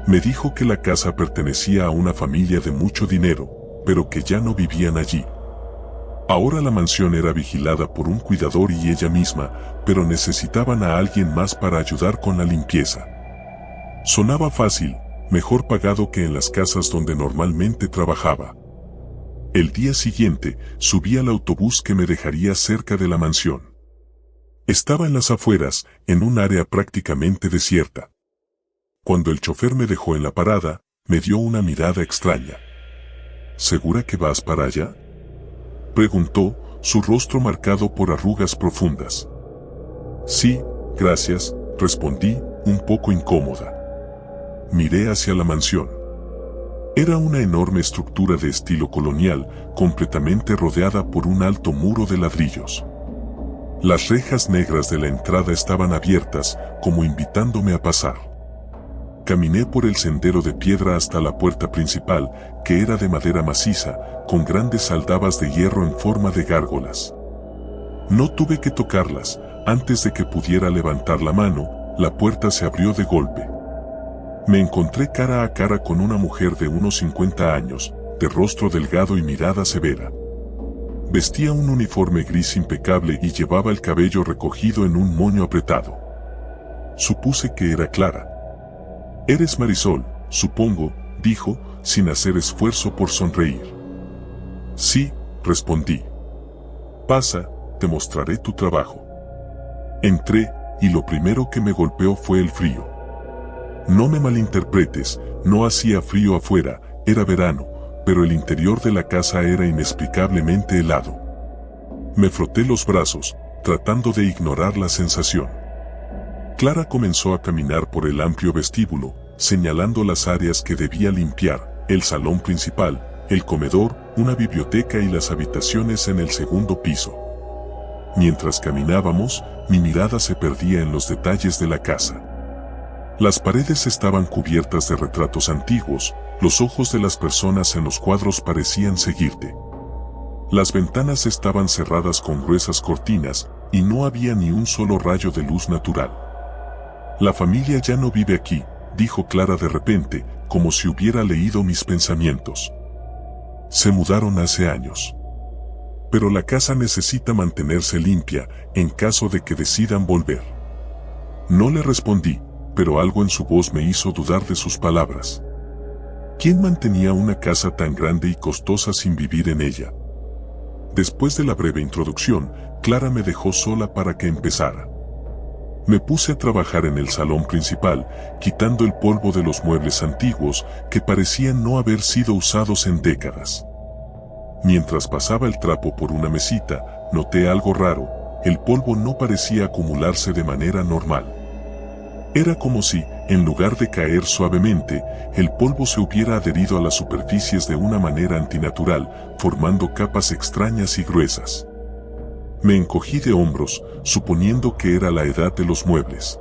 Me dijo que la casa pertenecía a una familia de mucho dinero, pero que ya no vivían allí. Ahora la mansión era vigilada por un cuidador y ella misma, pero necesitaban a alguien más para ayudar con la limpieza. Sonaba fácil, mejor pagado que en las casas donde normalmente trabajaba. El día siguiente, subí al autobús que me dejaría cerca de la mansión. Estaba en las afueras, en un área prácticamente desierta. Cuando el chofer me dejó en la parada, me dio una mirada extraña. ¿Segura que vas para allá?, preguntó, su rostro marcado por arrugas profundas. Sí, gracias, respondí, un poco incómoda. Miré hacia la mansión. Era una enorme estructura de estilo colonial, completamente rodeada por un alto muro de ladrillos. Las rejas negras de la entrada estaban abiertas, como invitándome a pasar. Caminé por el sendero de piedra hasta la puerta principal, que era de madera maciza, con grandes aldabas de hierro en forma de gárgolas. No tuve que tocarlas. Antes de que pudiera levantar la mano, la puerta se abrió de golpe. Me encontré cara a cara con una mujer de unos 50 años, de rostro delgado y mirada severa. Vestía un uniforme gris impecable y llevaba el cabello recogido en un moño apretado. Supuse que era Clara. «Eres Marisol, supongo», dijo, sin hacer esfuerzo por sonreír. «Sí», respondí. «Pasa, te mostraré tu trabajo». Entré, y lo primero que me golpeó fue el frío. No me malinterpretes, no hacía frío afuera, era verano, pero el interior de la casa era inexplicablemente helado. Me froté los brazos, tratando de ignorar la sensación. Clara comenzó a caminar por el amplio vestíbulo, señalando las áreas que debía limpiar: el salón principal, el comedor, una biblioteca y las habitaciones en el segundo piso. Mientras caminábamos, mi mirada se perdía en los detalles de la casa. Las paredes estaban cubiertas de retratos antiguos, los ojos de las personas en los cuadros parecían seguirte. Las ventanas estaban cerradas con gruesas cortinas, y no había ni un solo rayo de luz natural. «La familia ya no vive aquí», dijo Clara de repente, como si hubiera leído mis pensamientos. «Se mudaron hace años. Pero la casa necesita mantenerse limpia, en caso de que decidan volver». No le respondí, pero algo en su voz me hizo dudar de sus palabras. ¿Quién mantenía una casa tan grande y costosa sin vivir en ella? Después de la breve introducción, Clara me dejó sola para que empezara. Me puse a trabajar en el salón principal, quitando el polvo de los muebles antiguos que parecían no haber sido usados en décadas. Mientras pasaba el trapo por una mesita, noté algo raro: el polvo no parecía acumularse de manera normal. Era como si, en lugar de caer suavemente, el polvo se hubiera adherido a las superficies de una manera antinatural, formando capas extrañas y gruesas. Me encogí de hombros, suponiendo que era la edad de los muebles.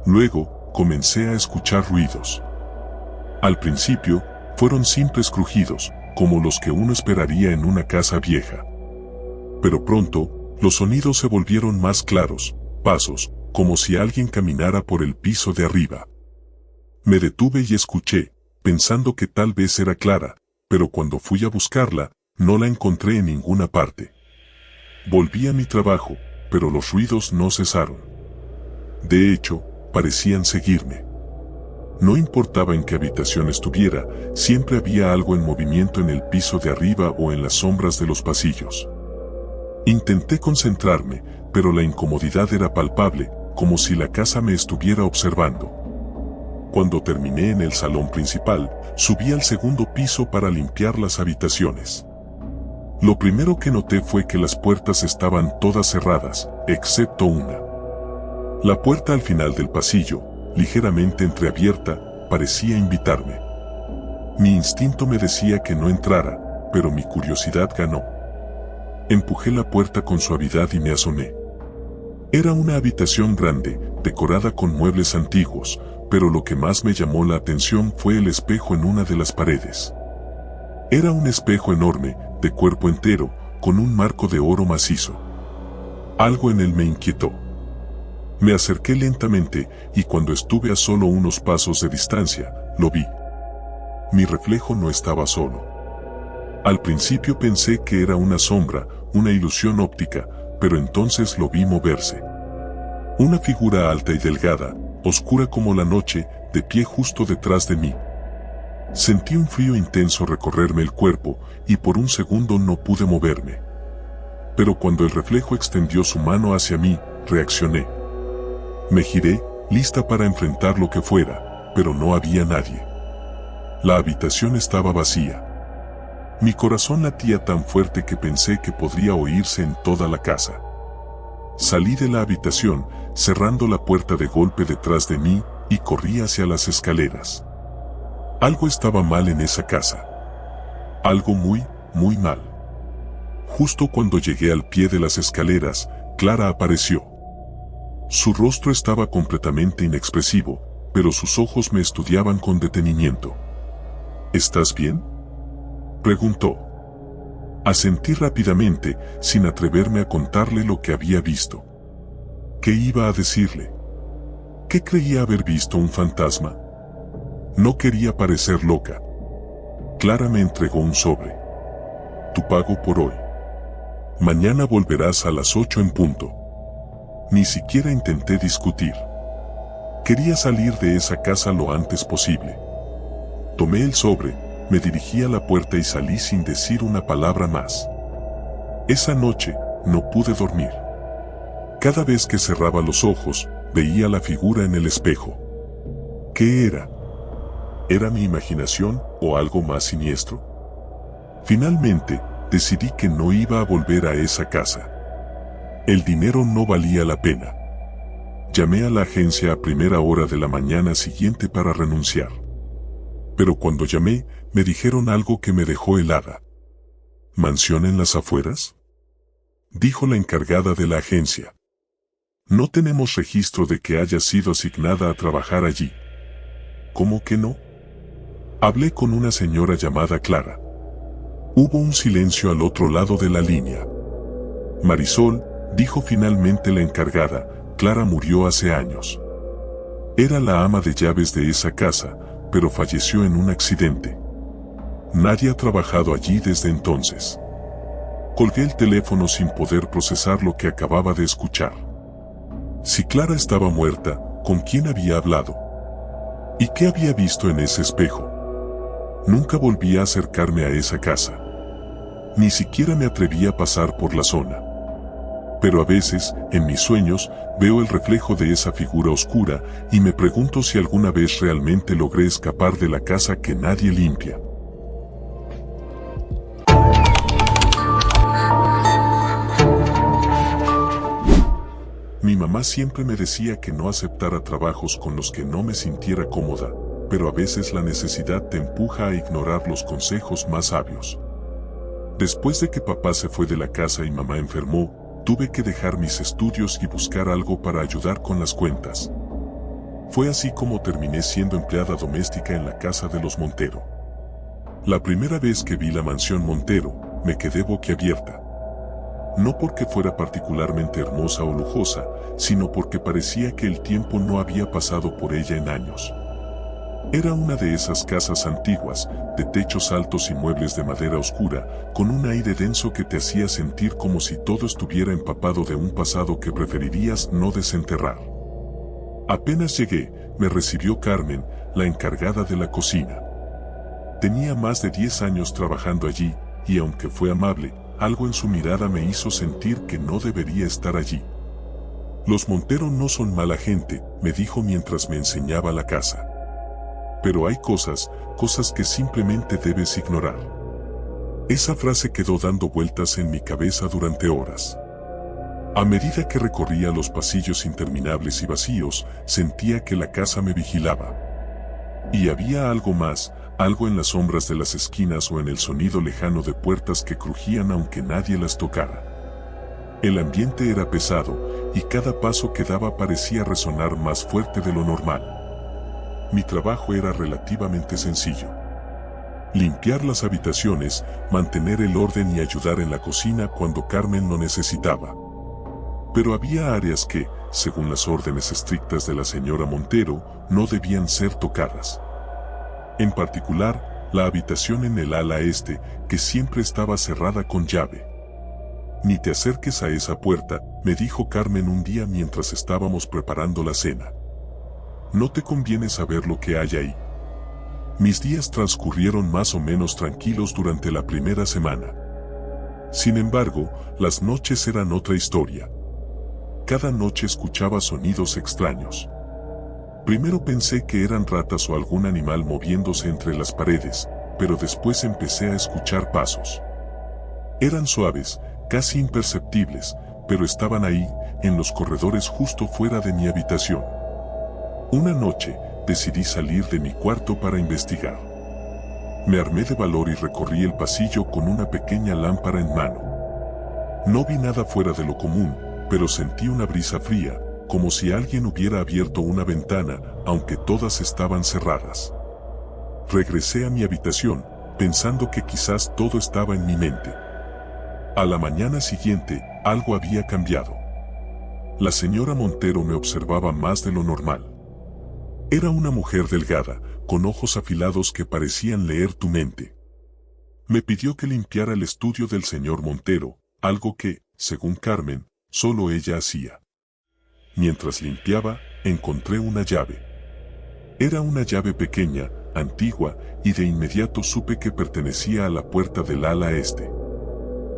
Luego, comencé a escuchar ruidos. Al principio, fueron simples crujidos, como los que uno esperaría en una casa vieja. Pero pronto, los sonidos se volvieron más claros: pasos, como si alguien caminara por el piso de arriba. Me detuve y escuché, pensando que tal vez era Clara, pero cuando fui a buscarla, no la encontré en ninguna parte. Volví a mi trabajo, pero los ruidos no cesaron. De hecho, parecían seguirme. No importaba en qué habitación estuviera, siempre había algo en movimiento en el piso de arriba o en las sombras de los pasillos. Intenté concentrarme, pero la incomodidad era palpable, como si la casa me estuviera observando. Cuando terminé en el salón principal, subí al segundo piso para limpiar las habitaciones. Lo primero que noté fue que las puertas estaban todas cerradas, excepto una. La puerta al final del pasillo, ligeramente entreabierta, parecía invitarme. Mi instinto me decía que no entrara, pero mi curiosidad ganó. Empujé la puerta con suavidad y me asomé. Era una habitación grande, decorada con muebles antiguos, pero lo que más me llamó la atención fue el espejo en una de las paredes. Era un espejo enorme, de cuerpo entero, con un marco de oro macizo. Algo en él me inquietó. Me acerqué lentamente, y cuando estuve a solo unos pasos de distancia, lo vi. Mi reflejo no estaba solo. Al principio pensé que era una sombra, una ilusión óptica, pero entonces lo vi moverse. Una figura alta y delgada, oscura como la noche, de pie justo detrás de mí. Sentí un frío intenso recorrerme el cuerpo, y por un segundo no pude moverme. Pero cuando el reflejo extendió su mano hacia mí, reaccioné. Me giré, lista para enfrentar lo que fuera, pero no había nadie. La habitación estaba vacía. Mi corazón latía tan fuerte que pensé que podría oírse en toda la casa. Salí de la habitación, cerrando la puerta de golpe detrás de mí, y corrí hacia las escaleras. Algo estaba mal en esa casa. Algo muy, muy mal. Justo cuando llegué al pie de las escaleras, Clara apareció. Su rostro estaba completamente inexpresivo, pero sus ojos me estudiaban con detenimiento. ¿Estás bien?, preguntó. Asentí rápidamente, sin atreverme a contarle lo que había visto. ¿Qué iba a decirle? ¿Qué creía haber visto un fantasma? No quería parecer loca. Clara me entregó un sobre. Tu pago por hoy. Mañana volverás a las 8 en punto. Ni siquiera intenté discutir. Quería salir de esa casa lo antes posible. Tomé el sobre, me dirigí a la puerta y salí sin decir una palabra más. Esa noche, no pude dormir. Cada vez que cerraba los ojos, veía la figura en el espejo. ¿Qué era? ¿Era mi imaginación o algo más siniestro? Finalmente, decidí que no iba a volver a esa casa. El dinero no valía la pena. Llamé a la agencia a primera hora de la mañana siguiente para renunciar. Pero cuando llamé, me dijeron algo que me dejó helada. ¿Mansión en las afueras?, dijo la encargada de la agencia. No tenemos registro de que haya sido asignada a trabajar allí. ¿Cómo que no? Hablé con una señora llamada Clara. Hubo un silencio al otro lado de la línea. Marisol, dijo finalmente la encargada, Clara murió hace años. Era la ama de llaves de esa casa, pero falleció en un accidente. Nadie ha trabajado allí desde entonces. Colgué el teléfono sin poder procesar lo que acababa de escuchar. Si Clara estaba muerta, ¿con quién había hablado? ¿Y qué había visto en ese espejo? Nunca volví a acercarme a esa casa. Ni siquiera me atreví a pasar por la zona. Pero a veces, en mis sueños, veo el reflejo de esa figura oscura y me pregunto si alguna vez realmente logré escapar de la casa que nadie limpia. Mi mamá siempre me decía que no aceptara trabajos con los que no me sintiera cómoda, pero a veces la necesidad te empuja a ignorar los consejos más sabios. Después de que papá se fue de la casa y mamá enfermó, tuve que dejar mis estudios y buscar algo para ayudar con las cuentas. Fue así como terminé siendo empleada doméstica en la casa de los Montero. La primera vez que vi la mansión Montero, me quedé boquiabierta. No porque fuera particularmente hermosa o lujosa, sino porque parecía que el tiempo no había pasado por ella en años. Era una de esas casas antiguas, de techos altos y muebles de madera oscura, con un aire denso que te hacía sentir como si todo estuviera empapado de un pasado que preferirías no desenterrar. Apenas llegué, me recibió Carmen, la encargada de la cocina. Tenía más de 10 años trabajando allí, y aunque fue amable, algo en su mirada me hizo sentir que no debería estar allí. Los Montero no son mala gente, me dijo mientras me enseñaba la casa. Pero hay cosas que simplemente debes ignorar. Esa frase quedó dando vueltas en mi cabeza durante horas. A medida que recorría los pasillos interminables y vacíos, sentía que la casa me vigilaba. Y había algo más, algo en las sombras de las esquinas o en el sonido lejano de puertas que crujían aunque nadie las tocara. El ambiente era pesado, y cada paso que daba parecía resonar más fuerte de lo normal. Mi trabajo era relativamente sencillo. Limpiar las habitaciones, mantener el orden y ayudar en la cocina cuando Carmen lo necesitaba. Pero había áreas que, según las órdenes estrictas de la señora Montero, no debían ser tocadas. En particular, la habitación en el ala este, que siempre estaba cerrada con llave. Ni te acerques a esa puerta, me dijo Carmen un día mientras estábamos preparando la cena. No te conviene saber lo que hay ahí. Mis días transcurrieron más o menos tranquilos durante la primera semana. Sin embargo, las noches eran otra historia. Cada noche escuchaba sonidos extraños. Primero pensé que eran ratas o algún animal moviéndose entre las paredes, pero después empecé a escuchar pasos. Eran suaves, casi imperceptibles, pero estaban ahí, en los corredores justo fuera de mi habitación. Una noche, decidí salir de mi cuarto para investigar. Me armé de valor y recorrí el pasillo con una pequeña lámpara en mano. No vi nada fuera de lo común, pero sentí una brisa fría, como si alguien hubiera abierto una ventana, aunque todas estaban cerradas. Regresé a mi habitación, pensando que quizás todo estaba en mi mente. A la mañana siguiente, algo había cambiado. La señora Montero me observaba más de lo normal. Era una mujer delgada, con ojos afilados que parecían leer tu mente. Me pidió que limpiara el estudio del señor Montero, algo que, según Carmen, solo ella hacía. Mientras limpiaba, encontré una llave. Era una llave pequeña, antigua, y de inmediato supe que pertenecía a la puerta del ala este.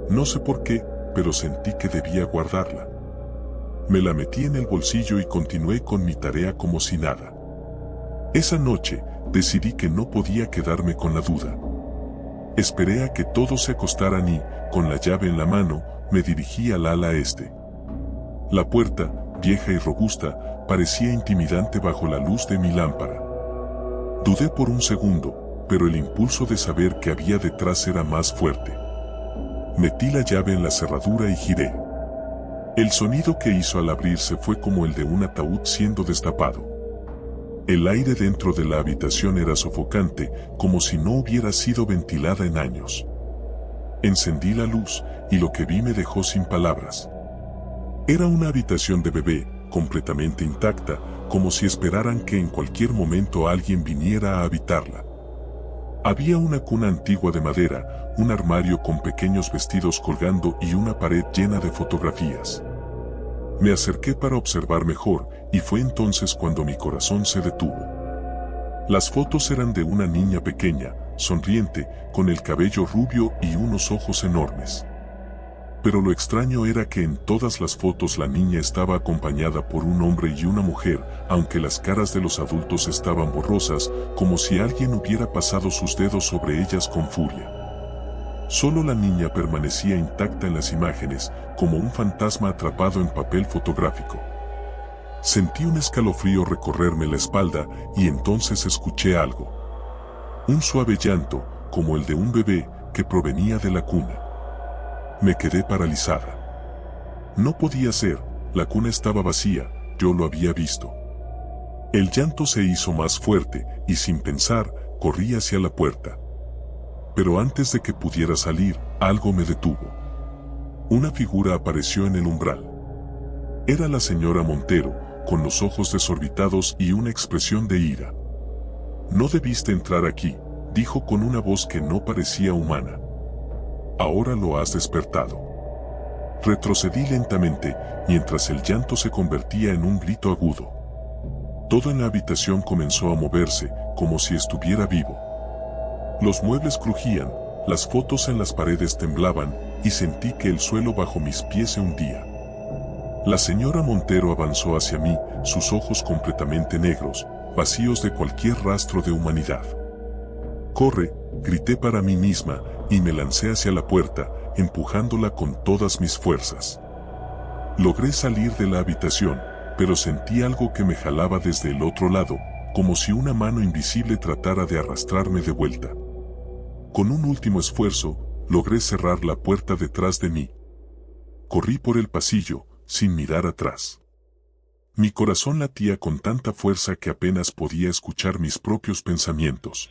No sé por qué, pero sentí que debía guardarla. Me la metí en el bolsillo y continué con mi tarea como si nada. Esa noche, decidí que no podía quedarme con la duda. Esperé a que todos se acostaran y, con la llave en la mano, me dirigí al ala este. La puerta, vieja y robusta, parecía intimidante bajo la luz de mi lámpara. Dudé por un segundo, pero el impulso de saber qué había detrás era más fuerte. Metí la llave en la cerradura y giré. El sonido que hizo al abrirse fue como el de un ataúd siendo destapado. El aire dentro de la habitación era sofocante, como si no hubiera sido ventilada en años. Encendí la luz, y lo que vi me dejó sin palabras. Era una habitación de bebé, completamente intacta, como si esperaran que en cualquier momento alguien viniera a habitarla. Había una cuna antigua de madera, un armario con pequeños vestidos colgando y una pared llena de fotografías. Me acerqué para observar mejor, y fue entonces cuando mi corazón se detuvo. Las fotos eran de una niña pequeña, sonriente, con el cabello rubio y unos ojos enormes. Pero lo extraño era que en todas las fotos la niña estaba acompañada por un hombre y una mujer, aunque las caras de los adultos estaban borrosas, como si alguien hubiera pasado sus dedos sobre ellas con furia. Solo la niña permanecía intacta en las imágenes, como un fantasma atrapado en papel fotográfico. Sentí un escalofrío recorrerme la espalda y entonces escuché algo. Un suave llanto, como el de un bebé, que provenía de la cuna. Me quedé paralizada. No podía ser, la cuna estaba vacía, yo lo había visto. El llanto se hizo más fuerte y sin pensar, corrí hacia la puerta. Pero antes de que pudiera salir, algo me detuvo. Una figura apareció en el umbral. Era la señora Montero, con los ojos desorbitados y una expresión de ira. No debiste entrar aquí, dijo con una voz que no parecía humana. Ahora lo has despertado. Retrocedí lentamente, mientras el llanto se convertía en un grito agudo. Todo en la habitación comenzó a moverse, como si estuviera vivo. Los muebles crujían, las fotos en las paredes temblaban, y sentí que el suelo bajo mis pies se hundía. La señora Montero avanzó hacia mí, sus ojos completamente negros, vacíos de cualquier rastro de humanidad. «¡Corre!», grité para mí misma, y me lancé hacia la puerta, empujándola con todas mis fuerzas. Logré salir de la habitación, pero sentí algo que me jalaba desde el otro lado, como si una mano invisible tratara de arrastrarme de vuelta. Con un último esfuerzo, logré cerrar la puerta detrás de mí. Corrí por el pasillo, sin mirar atrás. Mi corazón latía con tanta fuerza que apenas podía escuchar mis propios pensamientos.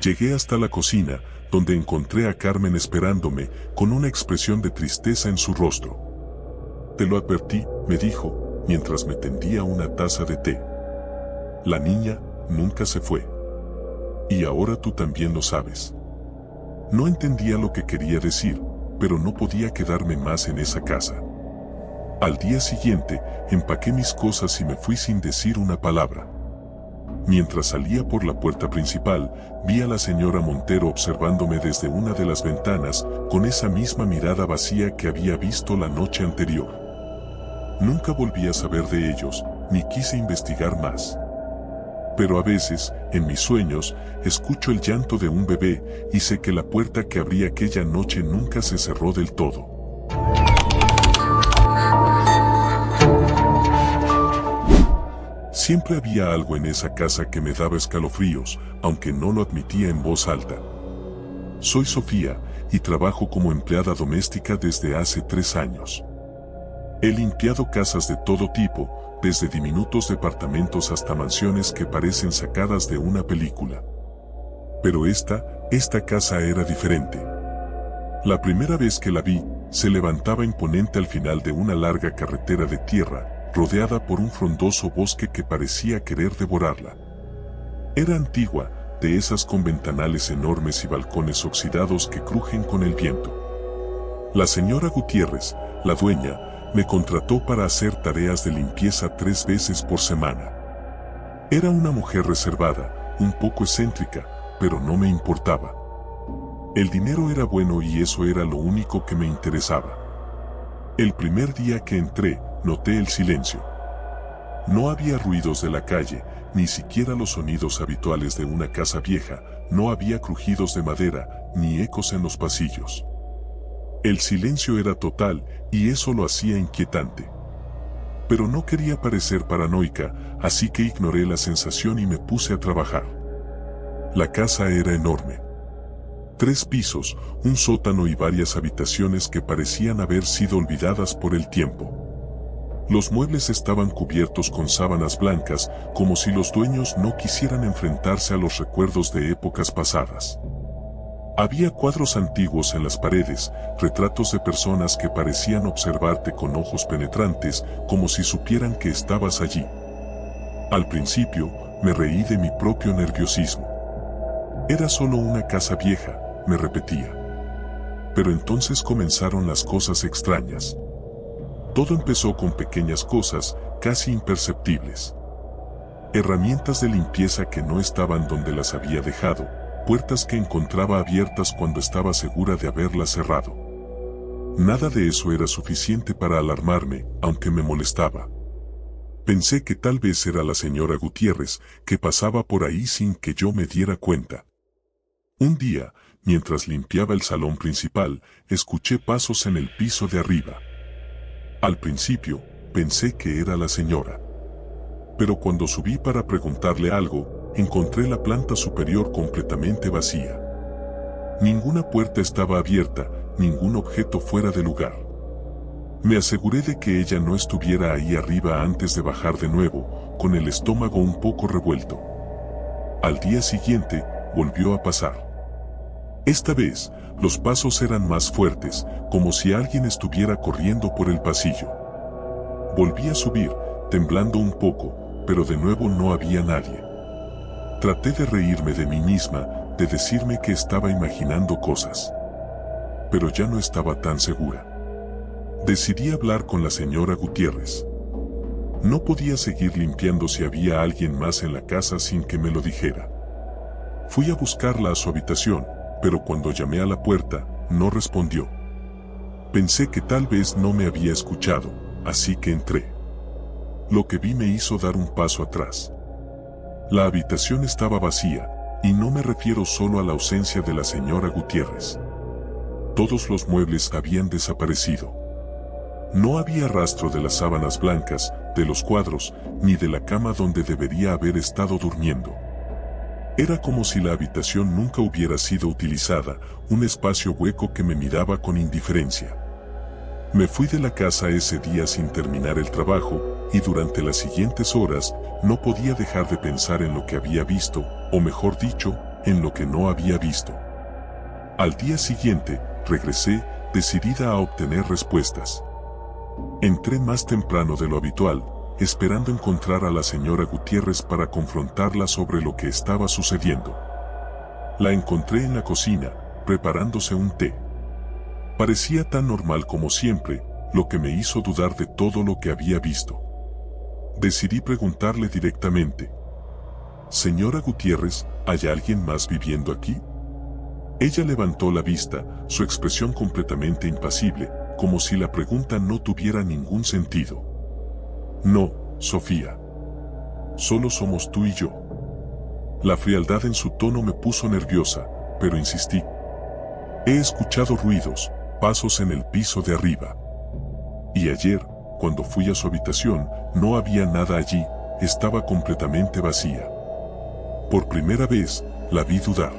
Llegué hasta la cocina, donde encontré a Carmen esperándome, con una expresión de tristeza en su rostro. «Te lo advertí», me dijo, mientras me tendía una taza de té. «La niña nunca se fue. Y ahora tú también lo sabes». No entendía lo que quería decir, pero no podía quedarme más en esa casa. Al día siguiente, empaqué mis cosas y me fui sin decir una palabra. Mientras salía por la puerta principal, vi a la señora Montero observándome desde una de las ventanas, con esa misma mirada vacía que había visto la noche anterior. Nunca volví a saber de ellos, ni quise investigar más. Pero a veces, en mis sueños, escucho el llanto de un bebé y sé que la puerta que abrí aquella noche nunca se cerró del todo. Siempre había algo en esa casa que me daba escalofríos, aunque no lo admitía en voz alta. Soy Sofía, y trabajo como empleada doméstica desde hace 3 años. He limpiado casas de todo tipo, desde diminutos departamentos hasta mansiones que parecen sacadas de una película. Pero esta casa era diferente. La primera vez que la vi, se levantaba imponente al final de una larga carretera de tierra, rodeada por un frondoso bosque que parecía querer devorarla. Era antigua, de esas con ventanales enormes y balcones oxidados que crujen con el viento. La señora Gutiérrez, la dueña, me contrató para hacer tareas de limpieza 3 veces por semana. Era una mujer reservada, un poco excéntrica, pero no me importaba. El dinero era bueno y eso era lo único que me interesaba. El primer día que entré, noté el silencio. No había ruidos de la calle, ni siquiera los sonidos habituales de una casa vieja, no había crujidos de madera, ni ecos en los pasillos. El silencio era total, y eso lo hacía inquietante. Pero no quería parecer paranoica, así que ignoré la sensación y me puse a trabajar. La casa era enorme. 3 pisos, un sótano y varias habitaciones que parecían haber sido olvidadas por el tiempo. Los muebles estaban cubiertos con sábanas blancas, como si los dueños no quisieran enfrentarse a los recuerdos de épocas pasadas. Había cuadros antiguos en las paredes, retratos de personas que parecían observarte con ojos penetrantes, como si supieran que estabas allí. Al principio, me reí de mi propio nerviosismo. Era solo una casa vieja, me repetía. Pero entonces comenzaron las cosas extrañas. Todo empezó con pequeñas cosas, casi imperceptibles. Herramientas de limpieza que no estaban donde las había dejado, puertas que encontraba abiertas cuando estaba segura de haberlas cerrado. Nada de eso era suficiente para alarmarme, aunque me molestaba. Pensé que tal vez era la señora Gutiérrez, que pasaba por ahí sin que yo me diera cuenta. Un día, mientras limpiaba el salón principal, escuché pasos en el piso de arriba. Al principio, pensé que era la señora. Pero cuando subí para preguntarle algo, encontré la planta superior completamente vacía. Ninguna puerta estaba abierta, ningún objeto fuera de lugar. Me aseguré de que ella no estuviera ahí arriba antes de bajar de nuevo, con el estómago un poco revuelto. Al día siguiente, volvió a pasar. Esta vez, los pasos eran más fuertes, como si alguien estuviera corriendo por el pasillo. Volví a subir, temblando un poco, pero de nuevo no había nadie. Traté de reírme de mí misma, de decirme que estaba imaginando cosas. Pero ya no estaba tan segura. Decidí hablar con la señora Gutiérrez. No podía seguir limpiando si había alguien más en la casa sin que me lo dijera. Fui a buscarla a su habitación, pero cuando llamé a la puerta, no respondió. Pensé que tal vez no me había escuchado, así que entré. Lo que vi me hizo dar un paso atrás. La habitación estaba vacía, y no me refiero solo a la ausencia de la señora Gutiérrez. Todos los muebles habían desaparecido. No había rastro de las sábanas blancas, de los cuadros, ni de la cama donde debería haber estado durmiendo. Era como si la habitación nunca hubiera sido utilizada, un espacio hueco que me miraba con indiferencia. Me fui de la casa ese día sin terminar el trabajo, y durante las siguientes horas, no podía dejar de pensar en lo que había visto, o mejor dicho, en lo que no había visto. Al día siguiente, regresé, decidida a obtener respuestas. Entré más temprano de lo habitual, esperando encontrar a la señora Gutiérrez para confrontarla sobre lo que estaba sucediendo. La encontré en la cocina, preparándose un té. Parecía tan normal como siempre, lo que me hizo dudar de todo lo que había visto. Decidí preguntarle directamente: «Señora Gutiérrez, ¿hay alguien más viviendo aquí?». Ella levantó la vista, su expresión completamente impasible, como si la pregunta no tuviera ningún sentido. No, Sofía. Solo somos tú y yo. La frialdad en su tono me puso nerviosa, pero insistí. He escuchado ruidos, pasos en el piso de arriba. Y ayer, cuando fui a su habitación, no había nada allí, estaba completamente vacía. Por primera vez, la vi dudar.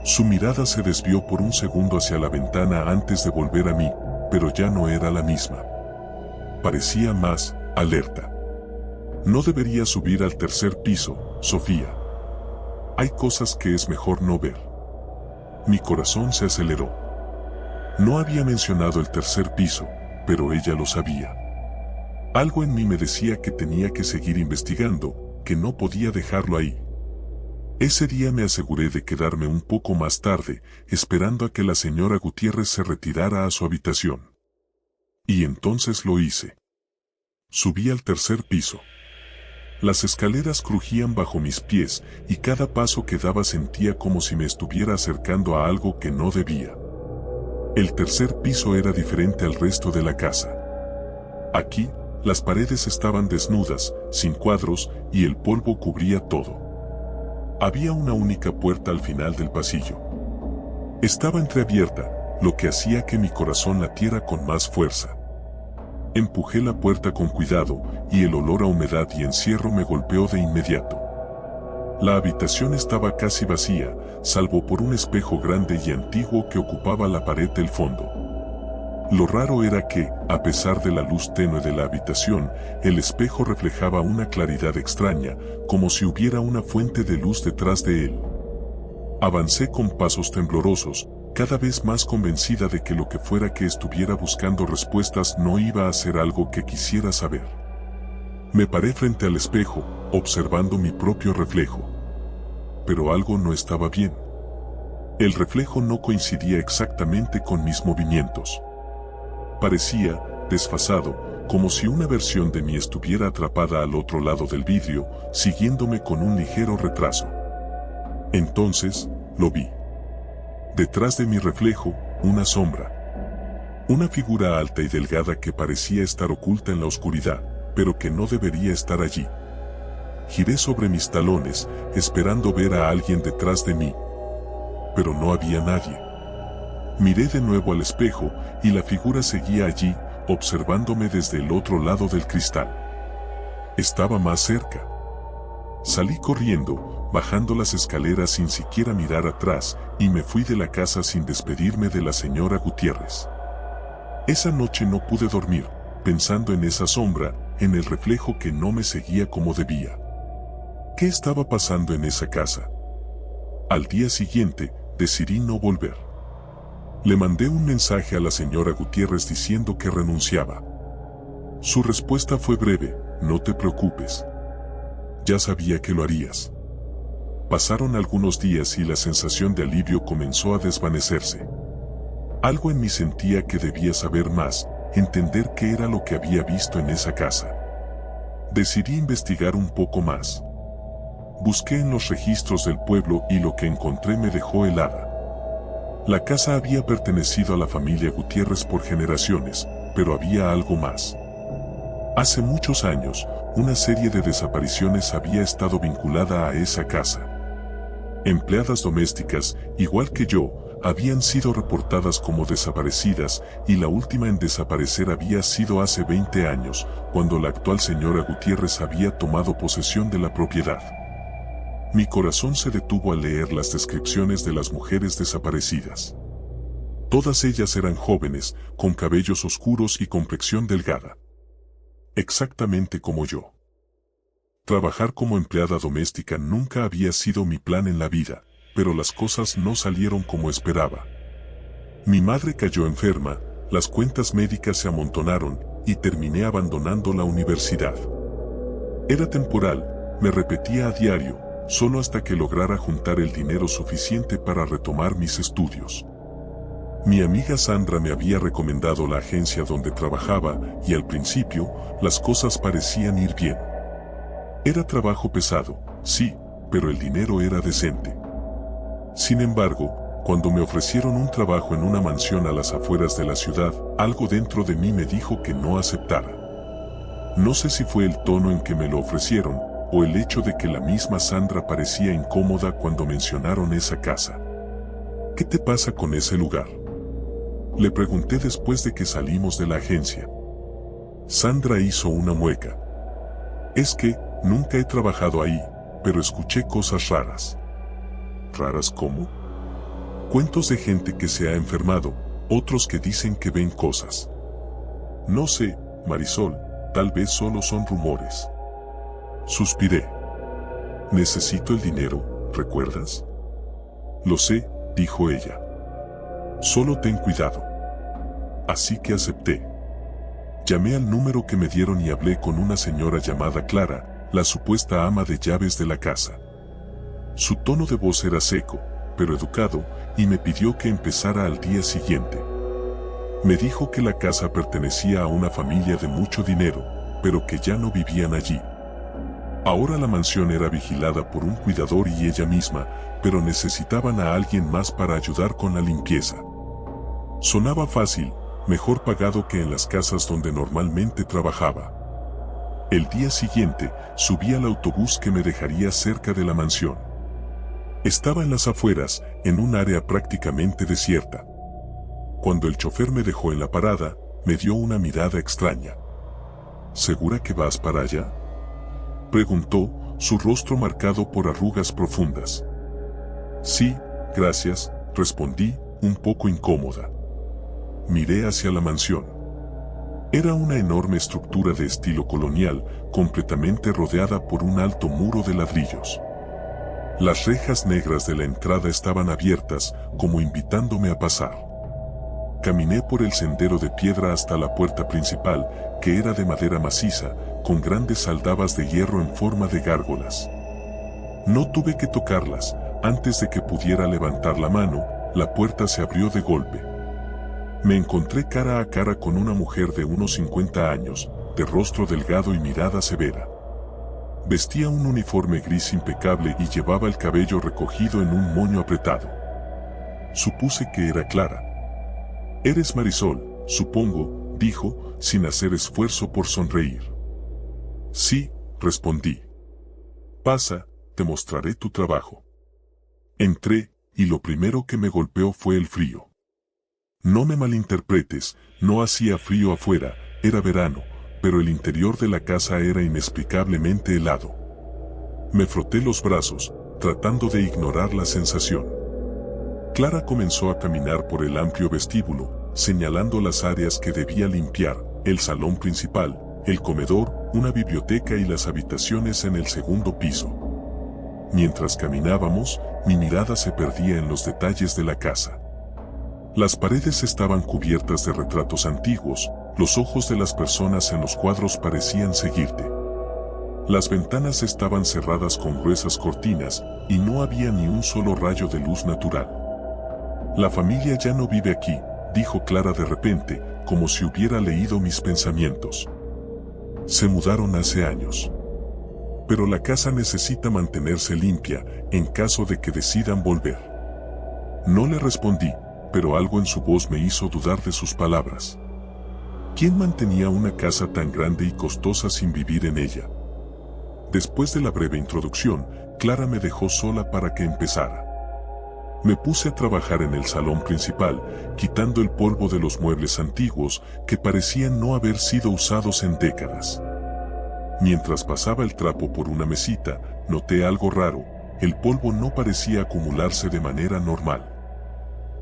Su mirada se desvió por un segundo hacia la ventana antes de volver a mí, pero ya no era la misma. Parecía más alerta. No debería subir al tercer piso, Sofía. Hay cosas que es mejor no ver. Mi corazón se aceleró. No había mencionado el tercer piso, pero ella lo sabía. Algo en mí me decía que tenía que seguir investigando, que no podía dejarlo ahí. Ese día me aseguré de quedarme un poco más tarde, esperando a que la señora Gutiérrez se retirara a su habitación. Y entonces lo hice. Subí al tercer piso. Las escaleras crujían bajo mis pies y cada paso que daba sentía como si me estuviera acercando a algo que no debía. El tercer piso era diferente al resto de la casa. Aquí, las paredes estaban desnudas, sin cuadros, y el polvo cubría todo. Había una única puerta al final del pasillo. Estaba entreabierta, lo que hacía que mi corazón latiera con más fuerza. Empujé la puerta con cuidado, y el olor a humedad y encierro me golpeó de inmediato. La habitación estaba casi vacía, salvo por un espejo grande y antiguo que ocupaba la pared del fondo. Lo raro era que, a pesar de la luz tenue de la habitación, el espejo reflejaba una claridad extraña, como si hubiera una fuente de luz detrás de él. Avancé con pasos temblorosos, cada vez más convencida de que lo que fuera que estuviera buscando respuestas no iba a ser algo que quisiera saber. Me paré frente al espejo, observando mi propio reflejo. Pero algo no estaba bien. El reflejo no coincidía exactamente con mis movimientos. Parecía, desfasado, como si una versión de mí estuviera atrapada al otro lado del vidrio, siguiéndome con un ligero retraso. Entonces, lo vi. Detrás de mi reflejo, una sombra. Una figura alta y delgada que parecía estar oculta en la oscuridad, pero que no debería estar allí. Giré sobre mis talones, esperando ver a alguien detrás de mí. Pero no había nadie. Miré de nuevo al espejo, y la figura seguía allí, observándome desde el otro lado del cristal. Estaba más cerca. Salí corriendo, bajando las escaleras sin siquiera mirar atrás, y me fui de la casa sin despedirme de la señora Gutiérrez. Esa noche no pude dormir, pensando en esa sombra, en el reflejo que no me seguía como debía. ¿Qué estaba pasando en esa casa? Al día siguiente, decidí no volver. Le mandé un mensaje a la señora Gutiérrez diciendo que renunciaba. Su respuesta fue breve: no te preocupes. Ya sabía que lo harías. Pasaron algunos días y la sensación de alivio comenzó a desvanecerse. Algo en mí sentía que debía saber más, entender qué era lo que había visto en esa casa. Decidí investigar un poco más. Busqué en los registros del pueblo y lo que encontré me dejó helada. La casa había pertenecido a la familia Gutiérrez por generaciones, pero había algo más. Hace muchos años, una serie de desapariciones había estado vinculada a esa casa. Empleadas domésticas, igual que yo, habían sido reportadas como desaparecidas, y la última en desaparecer había sido hace 20 años, cuando la actual señora Gutiérrez había tomado posesión de la propiedad. Mi corazón se detuvo al leer las descripciones de las mujeres desaparecidas. Todas ellas eran jóvenes, con cabellos oscuros y complexión delgada. Exactamente como yo. Trabajar como empleada doméstica nunca había sido mi plan en la vida, pero las cosas no salieron como esperaba. Mi madre cayó enferma, las cuentas médicas se amontonaron, y terminé abandonando la universidad. Era temporal, me repetía a diario, solo hasta que lograra juntar el dinero suficiente para retomar mis estudios. Mi amiga Sandra me había recomendado la agencia donde trabajaba, y al principio, las cosas parecían ir bien. Era trabajo pesado, sí, pero el dinero era decente. Sin embargo, cuando me ofrecieron un trabajo en una mansión a las afueras de la ciudad, algo dentro de mí me dijo que no aceptara. No sé si fue el tono en que me lo ofrecieron, o el hecho de que la misma Sandra parecía incómoda cuando mencionaron esa casa. ¿Qué te pasa con ese lugar?, le pregunté después de que salimos de la agencia. Sandra hizo una mueca. Es que, nunca he trabajado ahí, pero escuché cosas raras. ¿Raras cómo? Cuentos de gente que se ha enfermado, otros que dicen que ven cosas. No sé, Marisol, tal vez solo son rumores. Suspiré. Necesito el dinero, ¿recuerdas? Lo sé, dijo ella. Solo ten cuidado. Así que acepté. Llamé al número que me dieron y hablé con una señora llamada Clara, la supuesta ama de llaves de la casa. Su tono de voz era seco, pero educado, y me pidió que empezara al día siguiente. Me dijo que la casa pertenecía a una familia de mucho dinero, pero que ya no vivían allí. Ahora la mansión era vigilada por un cuidador y ella misma, pero necesitaban a alguien más para ayudar con la limpieza. Sonaba fácil, mejor pagado que en las casas donde normalmente trabajaba. El día siguiente, subí al autobús que me dejaría cerca de la mansión. Estaba en las afueras, en un área prácticamente desierta. Cuando el chofer me dejó en la parada, me dio una mirada extraña. ¿Segura que vas para allá?, preguntó, su rostro marcado por arrugas profundas. Sí, gracias, respondí, un poco incómoda. Miré hacia la mansión. Era una enorme estructura de estilo colonial, completamente rodeada por un alto muro de ladrillos. Las rejas negras de la entrada estaban abiertas, como invitándome a pasar. Caminé por el sendero de piedra hasta la puerta principal, que era de madera maciza, con grandes aldabas de hierro en forma de gárgolas. No tuve que tocarlas, antes de que pudiera levantar la mano, la puerta se abrió de golpe. Me encontré cara a cara con una mujer de unos 50 años, de rostro delgado y mirada severa. Vestía un uniforme gris impecable y llevaba el cabello recogido en un moño apretado. Supuse que era Clara. «Eres Marisol, supongo», dijo, sin hacer esfuerzo por sonreír. «Sí», respondí. «Pasa, te mostraré tu trabajo». Entré, y lo primero que me golpeó fue el frío. No me malinterpretes, no hacía frío afuera, era verano, pero el interior de la casa era inexplicablemente helado. Me froté los brazos, tratando de ignorar la sensación. Clara comenzó a caminar por el amplio vestíbulo, señalando las áreas que debía limpiar, el salón principal, el comedor, una biblioteca y las habitaciones en el segundo piso. Mientras caminábamos, mi mirada se perdía en los detalles de la casa. Las paredes estaban cubiertas de retratos antiguos, los ojos de las personas en los cuadros parecían seguirte. Las ventanas estaban cerradas con gruesas cortinas, y no había ni un solo rayo de luz natural. «La familia ya no vive aquí», dijo Clara de repente, como si hubiera leído mis pensamientos. «Se mudaron hace años. Pero la casa necesita mantenerse limpia, en caso de que decidan volver». No le respondí, pero algo en su voz me hizo dudar de sus palabras. ¿Quién mantenía una casa tan grande y costosa sin vivir en ella? Después de la breve introducción, Clara me dejó sola para que empezara. Me puse a trabajar en el salón principal, quitando el polvo de los muebles antiguos que parecían no haber sido usados en décadas. Mientras pasaba el trapo por una mesita, noté algo raro, el polvo no parecía acumularse de manera normal.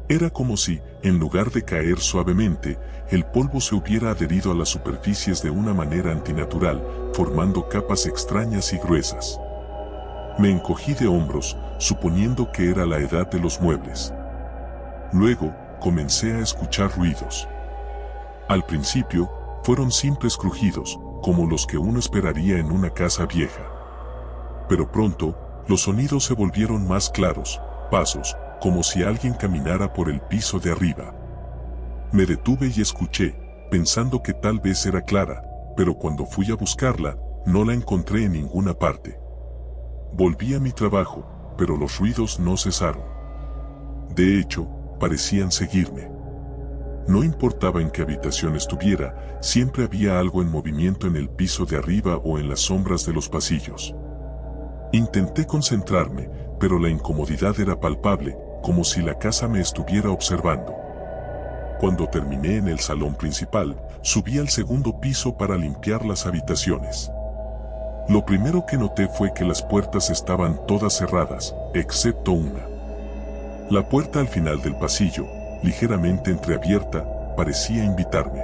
Era como si, en lugar de caer suavemente, el polvo se hubiera adherido a las superficies de una manera antinatural, formando capas extrañas y gruesas. Me encogí de hombros, suponiendo que era la edad de los muebles. Luego, comencé a escuchar ruidos. Al principio, fueron simples crujidos, como los que uno esperaría en una casa vieja. Pero pronto, los sonidos se volvieron más claros, pasos, como si alguien caminara por el piso de arriba. Me detuve y escuché, pensando que tal vez era Clara, pero cuando fui a buscarla, no la encontré en ninguna parte. Volví a mi trabajo, pero los ruidos no cesaron. De hecho, parecían seguirme. No importaba en qué habitación estuviera, siempre había algo en movimiento en el piso de arriba o en las sombras de los pasillos. Intenté concentrarme, pero la incomodidad era palpable, como si la casa me estuviera observando. Cuando terminé en el salón principal, subí al segundo piso para limpiar las habitaciones. Lo primero que noté fue que las puertas estaban todas cerradas, excepto una. La puerta al final del pasillo, ligeramente entreabierta, parecía invitarme.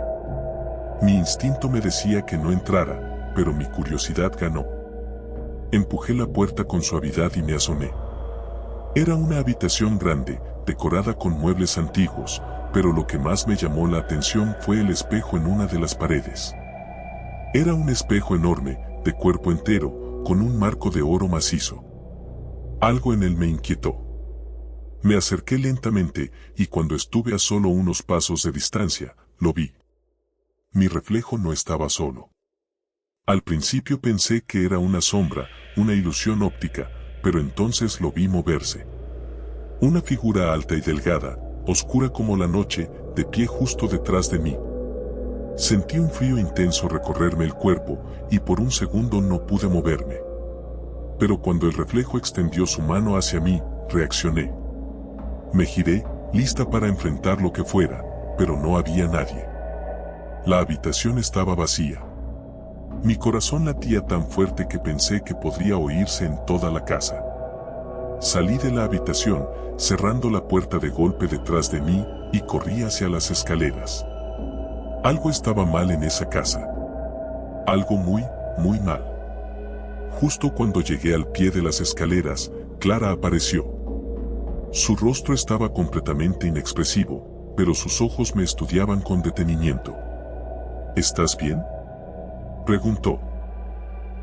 Mi instinto me decía que no entrara, pero mi curiosidad ganó. Empujé la puerta con suavidad y me asomé. Era una habitación grande, decorada con muebles antiguos, pero lo que más me llamó la atención fue el espejo en una de las paredes. Era un espejo enorme, de cuerpo entero, con un marco de oro macizo. Algo en él me inquietó. Me acerqué lentamente, y cuando estuve a solo unos pasos de distancia, lo vi. Mi reflejo no estaba solo. Al principio pensé que era una sombra, una ilusión óptica, pero entonces lo vi moverse. Una figura alta y delgada, oscura como la noche, de pie justo detrás de mí. Sentí un frío intenso recorrerme el cuerpo, y por un segundo no pude moverme. Pero cuando el reflejo extendió su mano hacia mí, reaccioné. Me giré, lista para enfrentar lo que fuera, pero no había nadie. La habitación estaba vacía. Mi corazón latía tan fuerte que pensé que podría oírse en toda la casa. Salí de la habitación, cerrando la puerta de golpe detrás de mí, y corrí hacia las escaleras. Algo estaba mal en esa casa. Algo muy, muy mal. Justo cuando llegué al pie de las escaleras, Clara apareció. Su rostro estaba completamente inexpresivo, pero sus ojos me estudiaban con detenimiento. ¿Estás bien?, preguntó.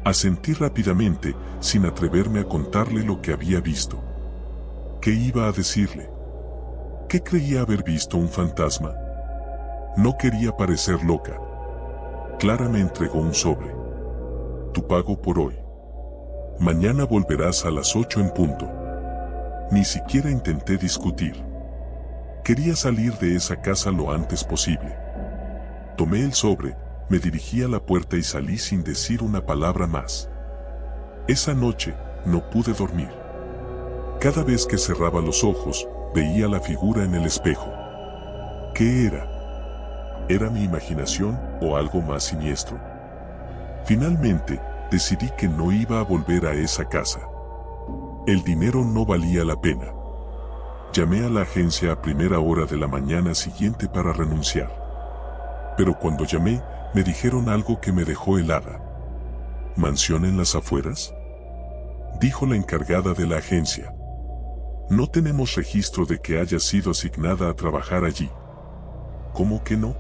Asentí rápidamente, sin atreverme a contarle lo que había visto. ¿Qué iba a decirle? ¿Qué creía haber visto un fantasma? No quería parecer loca. Clara me entregó un sobre. Tu pago por hoy. Mañana volverás a las 8 en punto. Ni siquiera intenté discutir. Quería salir de esa casa lo antes posible. Tomé el sobre, me dirigí a la puerta y salí sin decir una palabra más. Esa noche, no pude dormir. Cada vez que cerraba los ojos, veía la figura en el espejo. ¿Qué era? ¿Era mi imaginación o algo más siniestro? Finalmente, decidí que no iba a volver a esa casa. El dinero no valía la pena. Llamé a la agencia a primera hora de la mañana siguiente para renunciar. Pero cuando llamé, me dijeron algo que me dejó helada. ¿Mansión en las afueras?, dijo la encargada de la agencia. No tenemos registro de que haya sido asignada a trabajar allí. ¿Cómo que no?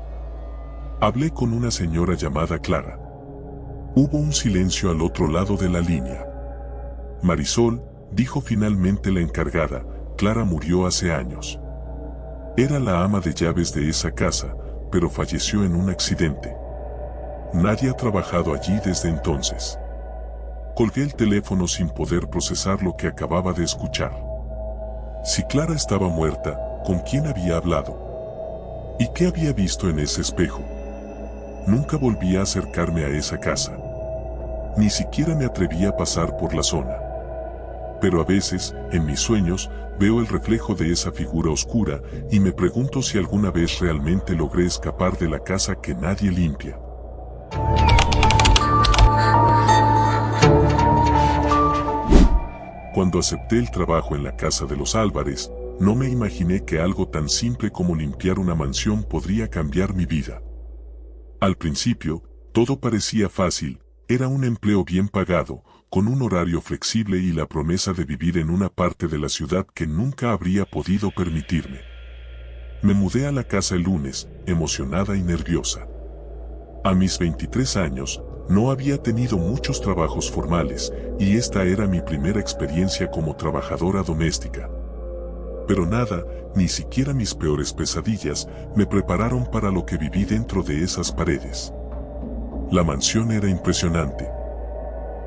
Hablé con una señora llamada Clara. Hubo un silencio al otro lado de la línea. Marisol, dijo finalmente la encargada, Clara murió hace años. Era la ama de llaves de esa casa, pero falleció en un accidente. Nadie ha trabajado allí desde entonces. Colgué el teléfono sin poder procesar lo que acababa de escuchar. Si Clara estaba muerta, ¿con quién había hablado? ¿Y qué había visto en ese espejo? Nunca volví a acercarme a esa casa. Ni siquiera me atreví a pasar por la zona. Pero a veces, en mis sueños, veo el reflejo de esa figura oscura y me pregunto si alguna vez realmente logré escapar de la casa que nadie limpia. Cuando acepté el trabajo en la casa de los Álvarez, no me imaginé que algo tan simple como limpiar una mansión podría cambiar mi vida. Al principio, todo parecía fácil, era un empleo bien pagado, con un horario flexible y la promesa de vivir en una parte de la ciudad que nunca habría podido permitirme. Me mudé a la casa el lunes, emocionada y nerviosa. A mis 23 años, no había tenido muchos trabajos formales, y esta era mi primera experiencia como trabajadora doméstica. Pero nada, ni siquiera mis peores pesadillas, me prepararon para lo que viví dentro de esas paredes. La mansión era impresionante.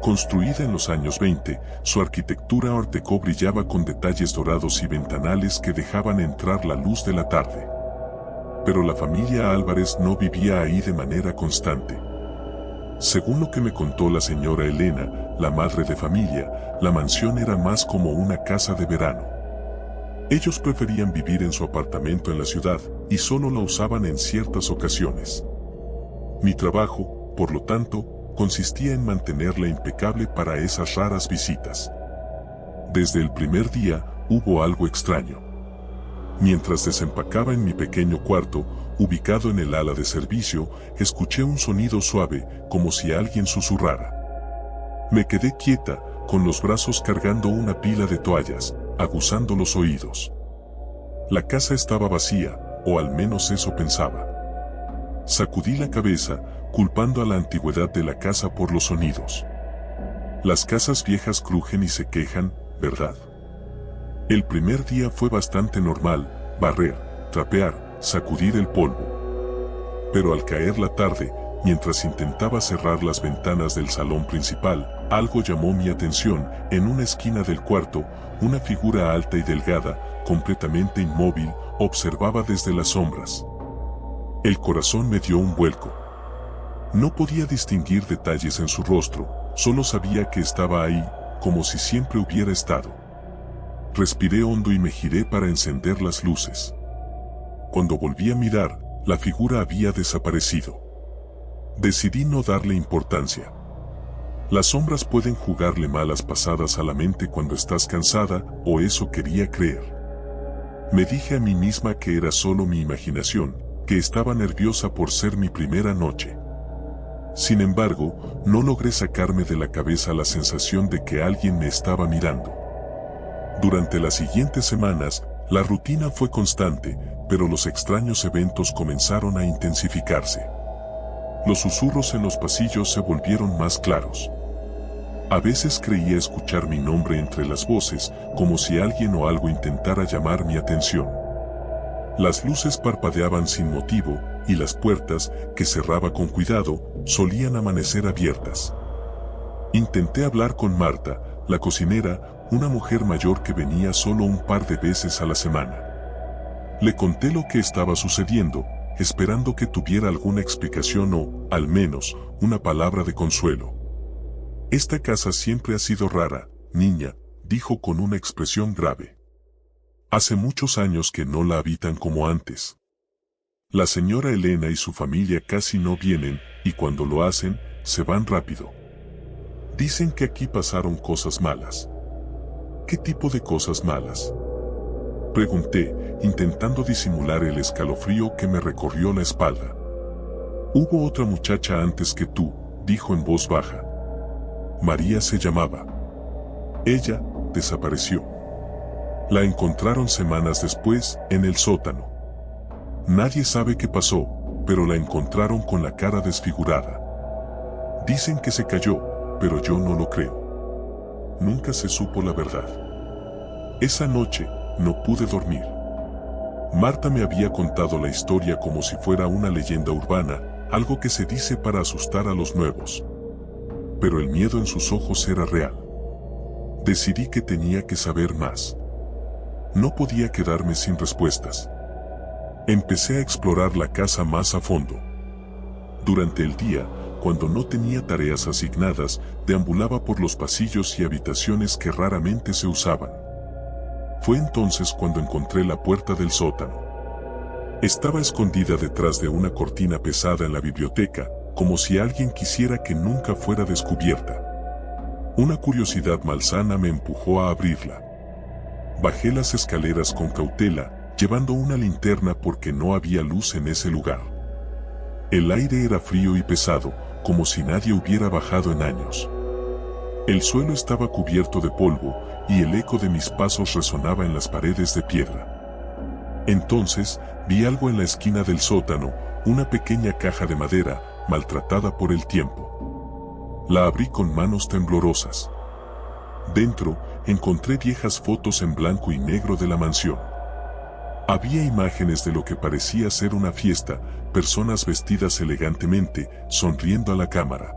Construida en los años 20, su arquitectura Art Deco brillaba con detalles dorados y ventanales que dejaban entrar la luz de la tarde. Pero la familia Álvarez no vivía ahí de manera constante. Según lo que me contó la señora Elena, la madre de familia, la mansión era más como una casa de verano. Ellos preferían vivir en su apartamento en la ciudad y solo la usaban en ciertas ocasiones. Mi trabajo, por lo tanto, consistía en mantenerla impecable para esas raras visitas. Desde el primer día hubo algo extraño. Mientras desempacaba en mi pequeño cuarto, ubicado en el ala de servicio, escuché un sonido suave, como si alguien susurrara. Me quedé quieta, con los brazos cargando una pila de toallas, aguzando los oídos. La casa estaba vacía, o al menos eso pensaba. Sacudí la cabeza, culpando a la antigüedad de la casa por los sonidos. Las casas viejas crujen y se quejan, ¿verdad? El primer día fue bastante normal, barrer, trapear, sacudir el polvo. Pero al caer la tarde, mientras intentaba cerrar las ventanas del salón principal, algo llamó mi atención. En una esquina del cuarto, una figura alta y delgada, completamente inmóvil, observaba desde las sombras. El corazón me dio un vuelco. No podía distinguir detalles en su rostro, solo sabía que estaba ahí, como si siempre hubiera estado. Respiré hondo y me giré para encender las luces. Cuando volví a mirar, la figura había desaparecido. Decidí no darle importancia. Las sombras pueden jugarle malas pasadas a la mente cuando estás cansada, o eso quería creer. Me dije a mí misma que era solo mi imaginación, que estaba nerviosa por ser mi primera noche. Sin embargo, no logré sacarme de la cabeza la sensación de que alguien me estaba mirando. Durante las siguientes semanas, la rutina fue constante, pero los extraños eventos comenzaron a intensificarse. Los susurros en los pasillos se volvieron más claros. A veces creía escuchar mi nombre entre las voces, como si alguien o algo intentara llamar mi atención. Las luces parpadeaban sin motivo, y las puertas, que cerraba con cuidado, solían amanecer abiertas. Intenté hablar con Marta, la cocinera, una mujer mayor que venía solo un par de veces a la semana. Le conté lo que estaba sucediendo, esperando que tuviera alguna explicación o, al menos, una palabra de consuelo. Esta casa siempre ha sido rara, niña, dijo con una expresión grave. Hace muchos años que no la habitan como antes. La señora Elena y su familia casi no vienen, y cuando lo hacen, se van rápido. Dicen que aquí pasaron cosas malas. ¿Qué tipo de cosas malas?, pregunté, intentando disimular el escalofrío que me recorrió la espalda. Hubo otra muchacha antes que tú, dijo en voz baja. María se llamaba. Ella desapareció. La encontraron semanas después, en el sótano. Nadie sabe qué pasó, pero la encontraron con la cara desfigurada. Dicen que se cayó, pero yo no lo creo. Nunca se supo la verdad. Esa noche, no pude dormir. Marta me había contado la historia como si fuera una leyenda urbana, algo que se dice para asustar a los nuevos. Pero el miedo en sus ojos era real. Decidí que tenía que saber más. No podía quedarme sin respuestas. Empecé a explorar la casa más a fondo. Durante el día, cuando no tenía tareas asignadas, deambulaba por los pasillos y habitaciones que raramente se usaban. Fue entonces cuando encontré la puerta del sótano. Estaba escondida detrás de una cortina pesada en la biblioteca, como si alguien quisiera que nunca fuera descubierta. Una curiosidad malsana me empujó a abrirla. Bajé las escaleras con cautela, llevando una linterna porque no había luz en ese lugar. El aire era frío y pesado, como si nadie hubiera bajado en años. El suelo estaba cubierto de polvo, y el eco de mis pasos resonaba en las paredes de piedra. Entonces, vi algo en la esquina del sótano, una pequeña caja de madera, maltratada por el tiempo. La abrí con manos temblorosas. Dentro, encontré viejas fotos en blanco y negro de la mansión. Había imágenes de lo que parecía ser una fiesta, personas vestidas elegantemente, sonriendo a la cámara.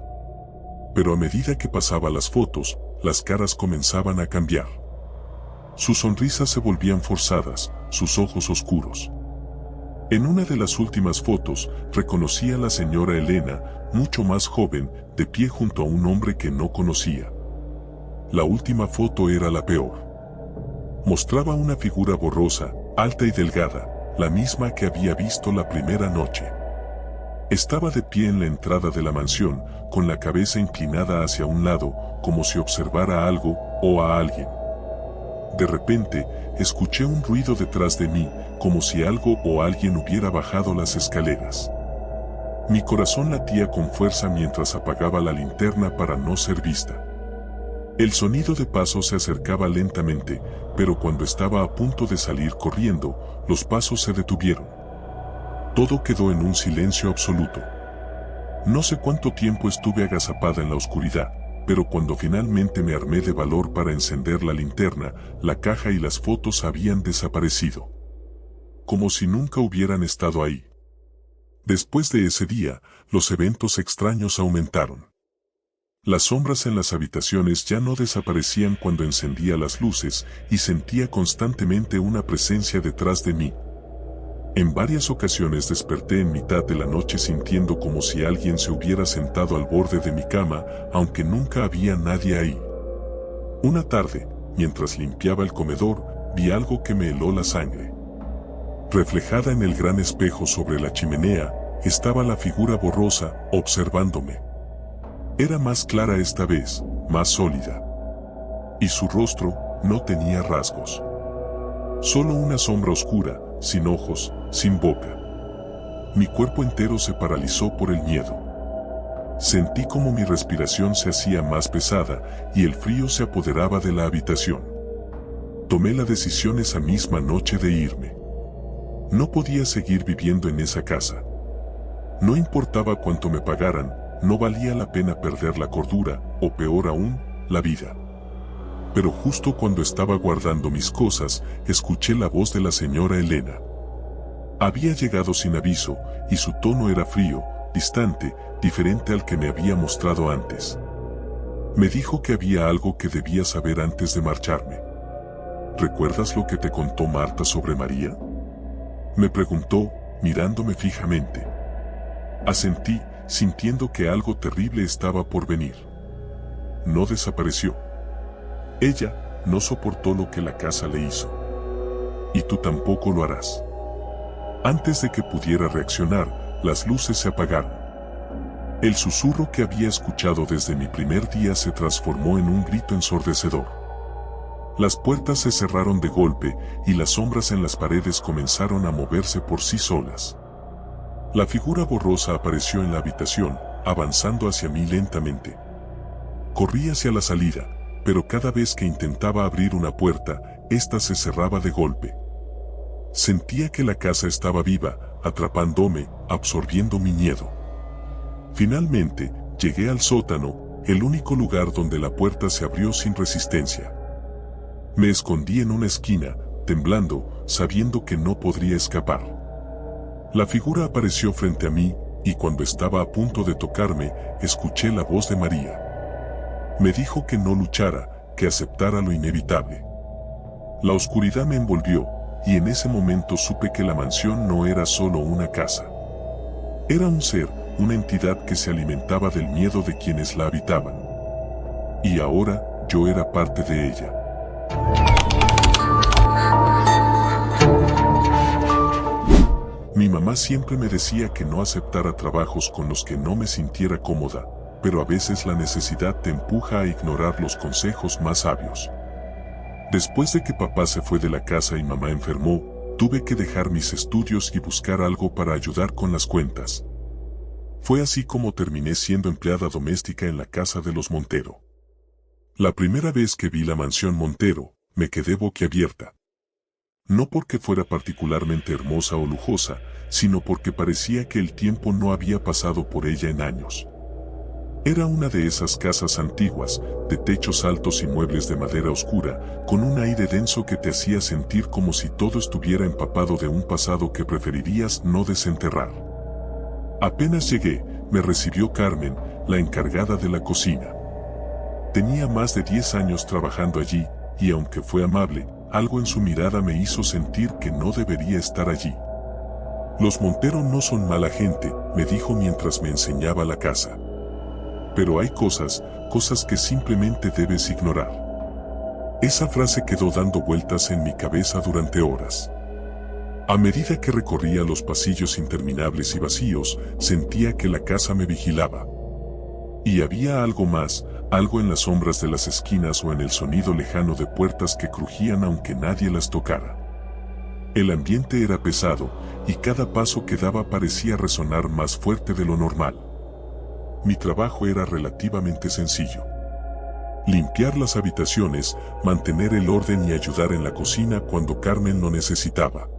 Pero a medida que pasaba las fotos, las caras comenzaban a cambiar. Sus sonrisas se volvían forzadas, sus ojos oscuros. En una de las últimas fotos, reconocí a la señora Elena, mucho más joven, de pie junto a un hombre que no conocía. La última foto era la peor. Mostraba una figura borrosa, alta y delgada, la misma que había visto la primera noche. Estaba de pie en la entrada de la mansión, con la cabeza inclinada hacia un lado, como si observara algo o a alguien. De repente, escuché un ruido detrás de mí, como si algo o alguien hubiera bajado las escaleras. Mi corazón latía con fuerza mientras apagaba la linterna para no ser vista. El sonido de pasos se acercaba lentamente, pero cuando estaba a punto de salir corriendo, los pasos se detuvieron. Todo quedó en un silencio absoluto. No sé cuánto tiempo estuve agazapada en la oscuridad, pero cuando finalmente me armé de valor para encender la linterna, la caja y las fotos habían desaparecido. Como si nunca hubieran estado ahí. Después de ese día, los eventos extraños aumentaron. Las sombras en las habitaciones ya no desaparecían cuando encendía las luces y sentía constantemente una presencia detrás de mí. En varias ocasiones desperté en mitad de la noche sintiendo como si alguien se hubiera sentado al borde de mi cama, aunque nunca había nadie ahí. Una tarde, mientras limpiaba el comedor, vi algo que me heló la sangre. Reflejada en el gran espejo sobre la chimenea, estaba la figura borrosa, observándome. Era más clara esta vez, más sólida. Y su rostro no tenía rasgos. Solo una sombra oscura, sin ojos, sin boca. Mi cuerpo entero se paralizó por el miedo. Sentí como mi respiración se hacía más pesada y el frío se apoderaba de la habitación. Tomé la decisión esa misma noche de irme. No podía seguir viviendo en esa casa. No importaba cuánto me pagaran, no valía la pena perder la cordura, o peor aún, la vida. Pero justo cuando estaba guardando mis cosas, escuché la voz de la señora Elena. Había llegado sin aviso, y su tono era frío, distante, diferente al que me había mostrado antes. Me dijo que había algo que debía saber antes de marcharme. ¿Recuerdas lo que te contó Marta sobre María? Me preguntó, mirándome fijamente. Asentí, sintiendo que algo terrible estaba por venir. No desapareció. Ella no soportó lo que la casa le hizo. Y tú tampoco lo harás. Antes de que pudiera reaccionar, las luces se apagaron. El susurro que había escuchado desde mi primer día se transformó en un grito ensordecedor. Las puertas se cerraron de golpe y las sombras en las paredes comenzaron a moverse por sí solas. La figura borrosa apareció en la habitación, avanzando hacia mí lentamente. Corrí hacia la salida, pero cada vez que intentaba abrir una puerta, ésta se cerraba de golpe. Sentía que la casa estaba viva, atrapándome, absorbiendo mi miedo. Finalmente, llegué al sótano, el único lugar donde la puerta se abrió sin resistencia. Me escondí en una esquina, temblando, sabiendo que no podría escapar. La figura apareció frente a mí, y cuando estaba a punto de tocarme, escuché la voz de María. Me dijo que no luchara, que aceptara lo inevitable. La oscuridad me envolvió, y en ese momento supe que la mansión no era solo una casa. Era un ser, una entidad que se alimentaba del miedo de quienes la habitaban. Y ahora, yo era parte de ella. Mi mamá siempre me decía que no aceptara trabajos con los que no me sintiera cómoda, pero a veces la necesidad te empuja a ignorar los consejos más sabios. Después de que papá se fue de la casa y mamá enfermó, tuve que dejar mis estudios y buscar algo para ayudar con las cuentas. Fue así como terminé siendo empleada doméstica en la casa de los Montero. La primera vez que vi la mansión Montero, me quedé boquiabierta. No porque fuera particularmente hermosa o lujosa, sino porque parecía que el tiempo no había pasado por ella en años. Era una de esas casas antiguas, de techos altos y muebles de madera oscura, con un aire denso que te hacía sentir como si todo estuviera empapado de un pasado que preferirías no desenterrar. Apenas llegué, me recibió Carmen, la encargada de la cocina. Tenía más de 10 años trabajando allí, y aunque fue amable, algo en su mirada me hizo sentir que no debería estar allí. Los Montero no son mala gente, me dijo mientras me enseñaba la casa. Pero hay cosas que simplemente debes ignorar. Esa frase quedó dando vueltas en mi cabeza durante horas. A medida que recorría los pasillos interminables y vacíos, sentía que la casa me vigilaba. Y había algo más, algo en las sombras de las esquinas o en el sonido lejano de puertas que crujían aunque nadie las tocara. El ambiente era pesado, y cada paso que daba parecía resonar más fuerte de lo normal. Mi trabajo era relativamente sencillo. Limpiar las habitaciones, mantener el orden y ayudar en la cocina cuando Carmen lo necesitaba.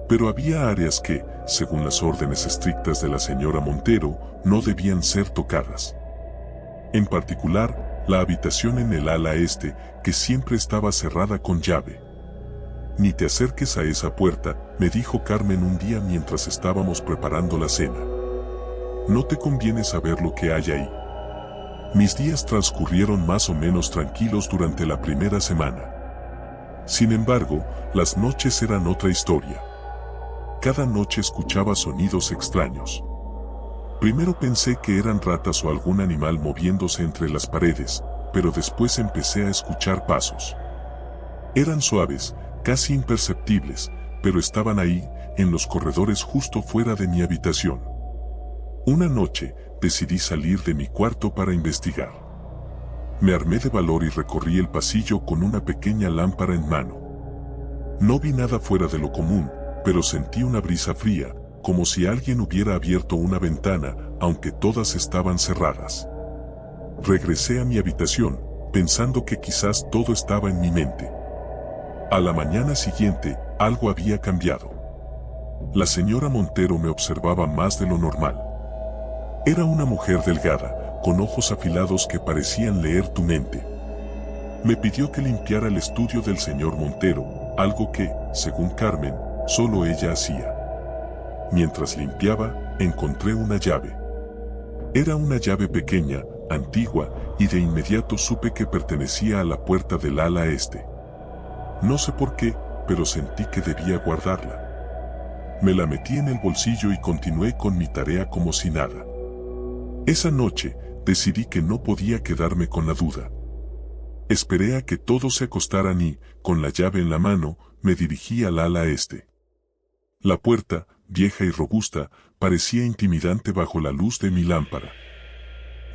Pero había áreas que, según las órdenes estrictas de la señora Montero, no debían ser tocadas. En particular, la habitación en el ala este, que siempre estaba cerrada con llave. «Ni te acerques a esa puerta», me dijo Carmen un día mientras estábamos preparando la cena. «No te conviene saber lo que hay ahí». Mis días transcurrieron más o menos tranquilos durante la primera semana. Sin embargo, las noches eran otra historia. Cada noche escuchaba sonidos extraños. Primero pensé que eran ratas o algún animal moviéndose entre las paredes, pero después empecé a escuchar pasos. Eran suaves, casi imperceptibles, pero estaban ahí, en los corredores justo fuera de mi habitación. Una noche, decidí salir de mi cuarto para investigar. Me armé de valor y recorrí el pasillo con una pequeña lámpara en mano. No vi nada fuera de lo común, pero sentí una brisa fría, como si alguien hubiera abierto una ventana, aunque todas estaban cerradas. Regresé a mi habitación, pensando que quizás todo estaba en mi mente. A la mañana siguiente, algo había cambiado. La señora Montero me observaba más de lo normal. Era una mujer delgada, con ojos afilados que parecían leer tu mente. Me pidió que limpiara el estudio del señor Montero, algo que, según Carmen, solo ella hacía. Mientras limpiaba, encontré una llave. Era una llave pequeña, antigua, y de inmediato supe que pertenecía a la puerta del ala este. No sé por qué, pero sentí que debía guardarla. Me la metí en el bolsillo y continué con mi tarea como si nada. Esa noche, decidí que no podía quedarme con la duda. Esperé a que todos se acostaran y, con la llave en la mano, me dirigí al ala este. La puerta, vieja y robusta, parecía intimidante bajo la luz de mi lámpara.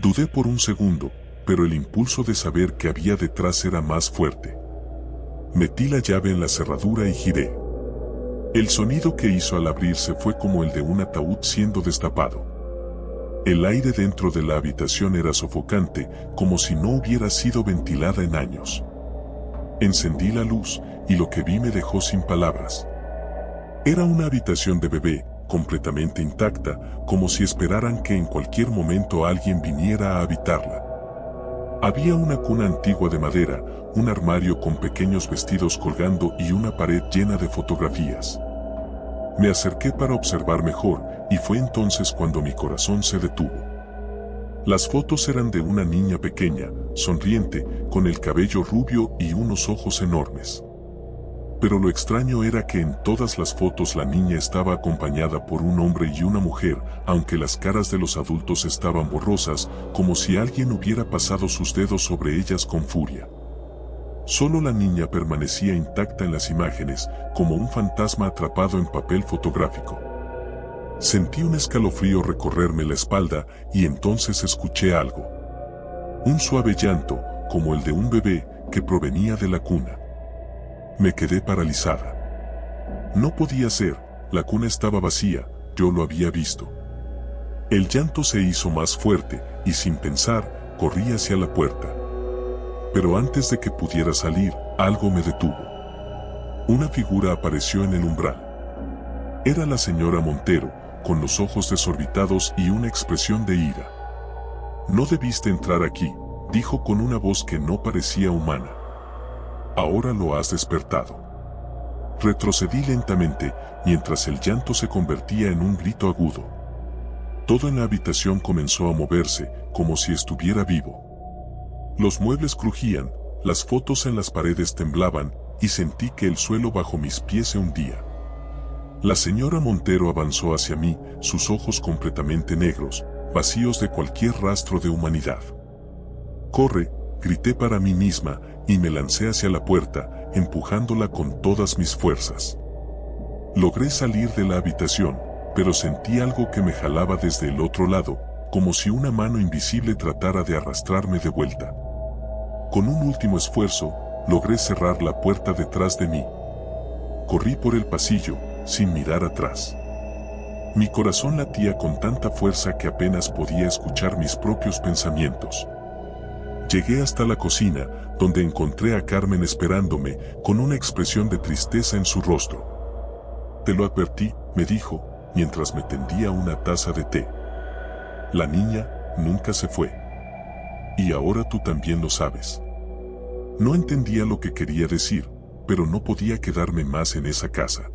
Dudé por un segundo, pero el impulso de saber qué había detrás era más fuerte. Metí la llave en la cerradura y giré. El sonido que hizo al abrirse fue como el de un ataúd siendo destapado. El aire dentro de la habitación era sofocante, como si no hubiera sido ventilada en años. Encendí la luz, y lo que vi me dejó sin palabras. Era una habitación de bebé, completamente intacta, como si esperaran que en cualquier momento alguien viniera a habitarla. Había una cuna antigua de madera, un armario con pequeños vestidos colgando y una pared llena de fotografías. Me acerqué para observar mejor, y fue entonces cuando mi corazón se detuvo. Las fotos eran de una niña pequeña, sonriente, con el cabello rubio y unos ojos enormes. Pero lo extraño era que en todas las fotos la niña estaba acompañada por un hombre y una mujer, aunque las caras de los adultos estaban borrosas, como si alguien hubiera pasado sus dedos sobre ellas con furia. Solo la niña permanecía intacta en las imágenes, como un fantasma atrapado en papel fotográfico. Sentí un escalofrío recorrerme la espalda y entonces escuché algo. Un suave llanto, como el de un bebé, que provenía de la cuna. Me quedé paralizada. No podía ser, la cuna estaba vacía, yo lo había visto. El llanto se hizo más fuerte, y sin pensar, corrí hacia la puerta. Pero antes de que pudiera salir, algo me detuvo. Una figura apareció en el umbral. Era la señora Montero, con los ojos desorbitados y una expresión de ira. «No debiste entrar aquí», dijo con una voz que no parecía humana. «Ahora lo has despertado». Retrocedí lentamente, mientras el llanto se convertía en un grito agudo. Todo en la habitación comenzó a moverse, como si estuviera vivo. Los muebles crujían, las fotos en las paredes temblaban, y sentí que el suelo bajo mis pies se hundía. La señora Montero avanzó hacia mí, sus ojos completamente negros, vacíos de cualquier rastro de humanidad. «Corre», grité para mí misma, y me lancé hacia la puerta, empujándola con todas mis fuerzas. Logré salir de la habitación, pero sentí algo que me jalaba desde el otro lado, como si una mano invisible tratara de arrastrarme de vuelta. Con un último esfuerzo, logré cerrar la puerta detrás de mí. Corrí por el pasillo, sin mirar atrás. Mi corazón latía con tanta fuerza que apenas podía escuchar mis propios pensamientos. Llegué hasta la cocina, donde encontré a Carmen esperándome, con una expresión de tristeza en su rostro. «Te lo advertí», me dijo, mientras me tendía una taza de té. «La niña nunca se fue. Y ahora tú también lo sabes». No entendía lo que quería decir, pero no podía quedarme más en esa casa.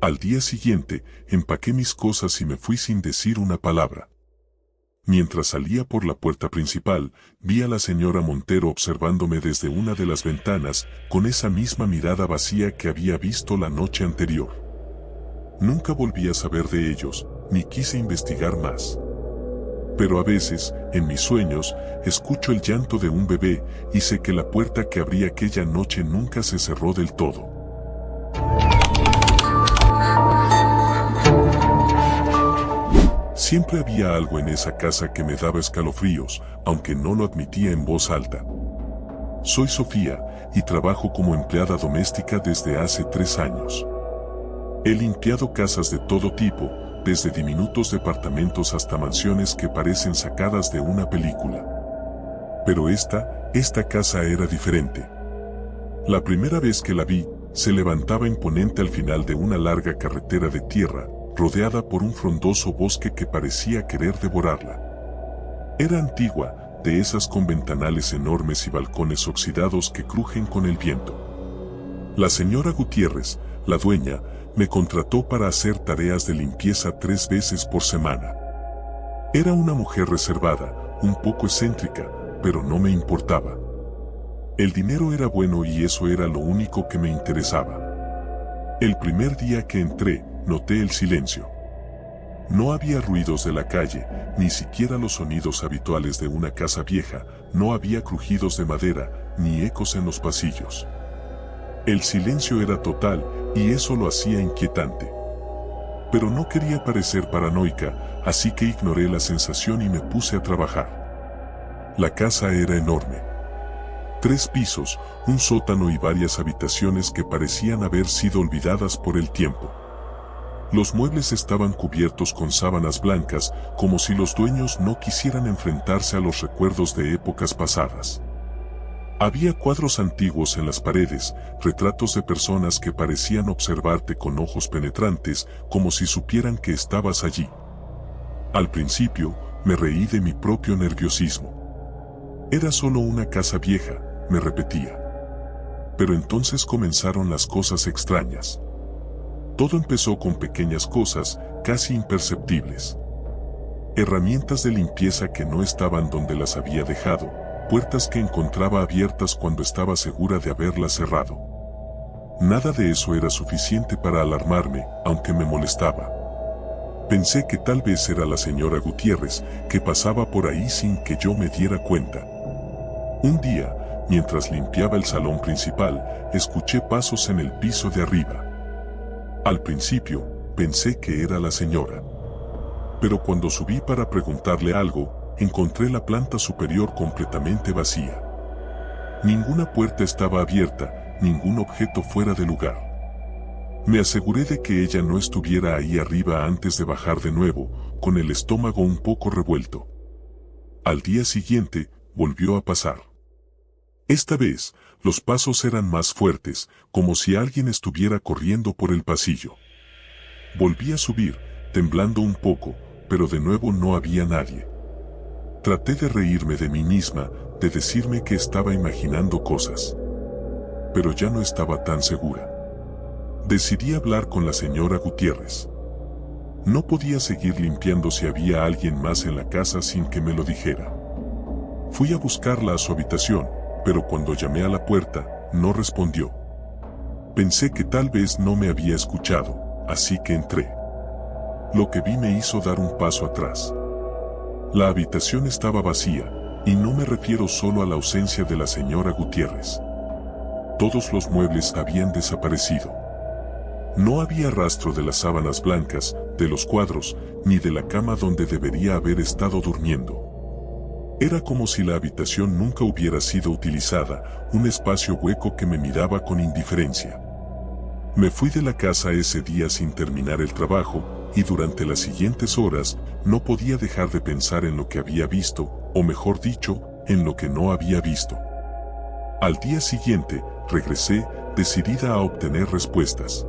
Al día siguiente, empaqué mis cosas y me fui sin decir una palabra. Mientras salía por la puerta principal, vi a la señora Montero observándome desde una de las ventanas, con esa misma mirada vacía que había visto la noche anterior. Nunca volví a saber de ellos, ni quise investigar más. Pero a veces, en mis sueños, escucho el llanto de un bebé, y sé que la puerta que abrí aquella noche nunca se cerró del todo. Siempre había algo en esa casa que me daba escalofríos, aunque no lo admitía en voz alta. Soy Sofía, y trabajo como empleada doméstica desde hace 3 años. He limpiado casas de todo tipo, desde diminutos departamentos hasta mansiones que parecen sacadas de una película. Pero esta casa era diferente. La primera vez que la vi, se levantaba imponente al final de una larga carretera de tierra, rodeada por un frondoso bosque que parecía querer devorarla. Era antigua, de esas con ventanales enormes y balcones oxidados que crujen con el viento. La señora Gutiérrez, la dueña, me contrató para hacer tareas de limpieza 3 veces por semana. Era una mujer reservada, un poco excéntrica, pero no me importaba. El dinero era bueno y eso era lo único que me interesaba. El primer día que entré, noté el silencio. No había ruidos de la calle, ni siquiera los sonidos habituales de una casa vieja, no había crujidos de madera, ni ecos en los pasillos. El silencio era total, y eso lo hacía inquietante. Pero no quería parecer paranoica, así que ignoré la sensación y me puse a trabajar. La casa era enorme. 3 pisos, un sótano y varias habitaciones que parecían haber sido olvidadas por el tiempo. Los muebles estaban cubiertos con sábanas blancas, como si los dueños no quisieran enfrentarse a los recuerdos de épocas pasadas. Había cuadros antiguos en las paredes, retratos de personas que parecían observarte con ojos penetrantes, como si supieran que estabas allí. Al principio, me reí de mi propio nerviosismo. Era solo una casa vieja, me repetía. Pero entonces comenzaron las cosas extrañas. Todo empezó con pequeñas cosas, casi imperceptibles. Herramientas de limpieza que no estaban donde las había dejado, puertas que encontraba abiertas cuando estaba segura de haberlas cerrado. Nada de eso era suficiente para alarmarme, aunque me molestaba. Pensé que tal vez era la señora Gutiérrez, que pasaba por ahí sin que yo me diera cuenta. Un día, mientras limpiaba el salón principal, escuché pasos en el piso de arriba. Al principio, pensé que era la señora. Pero cuando subí para preguntarle algo, encontré la planta superior completamente vacía. Ninguna puerta estaba abierta, ningún objeto fuera de lugar. Me aseguré de que ella no estuviera ahí arriba antes de bajar de nuevo, con el estómago un poco revuelto. Al día siguiente, volvió a pasar. Esta vez, los pasos eran más fuertes, como si alguien estuviera corriendo por el pasillo. Volví a subir, temblando un poco, pero de nuevo no había nadie. Traté de reírme de mí misma, de decirme que estaba imaginando cosas. Pero ya no estaba tan segura. Decidí hablar con la señora Gutiérrez. No podía seguir limpiando si había alguien más en la casa sin que me lo dijera. Fui a buscarla a su habitación, pero cuando llamé a la puerta, no respondió. Pensé que tal vez no me había escuchado, así que entré. Lo que vi me hizo dar un paso atrás. La habitación estaba vacía, y no me refiero solo a la ausencia de la señora Gutiérrez. Todos los muebles habían desaparecido. No había rastro de las sábanas blancas, de los cuadros, ni de la cama donde debería haber estado durmiendo. Era como si la habitación nunca hubiera sido utilizada, un espacio hueco que me miraba con indiferencia. Me fui de la casa ese día sin terminar el trabajo, y durante las siguientes horas no podía dejar de pensar en lo que había visto, o mejor dicho, en lo que no había visto. Al día siguiente, regresé, decidida a obtener respuestas.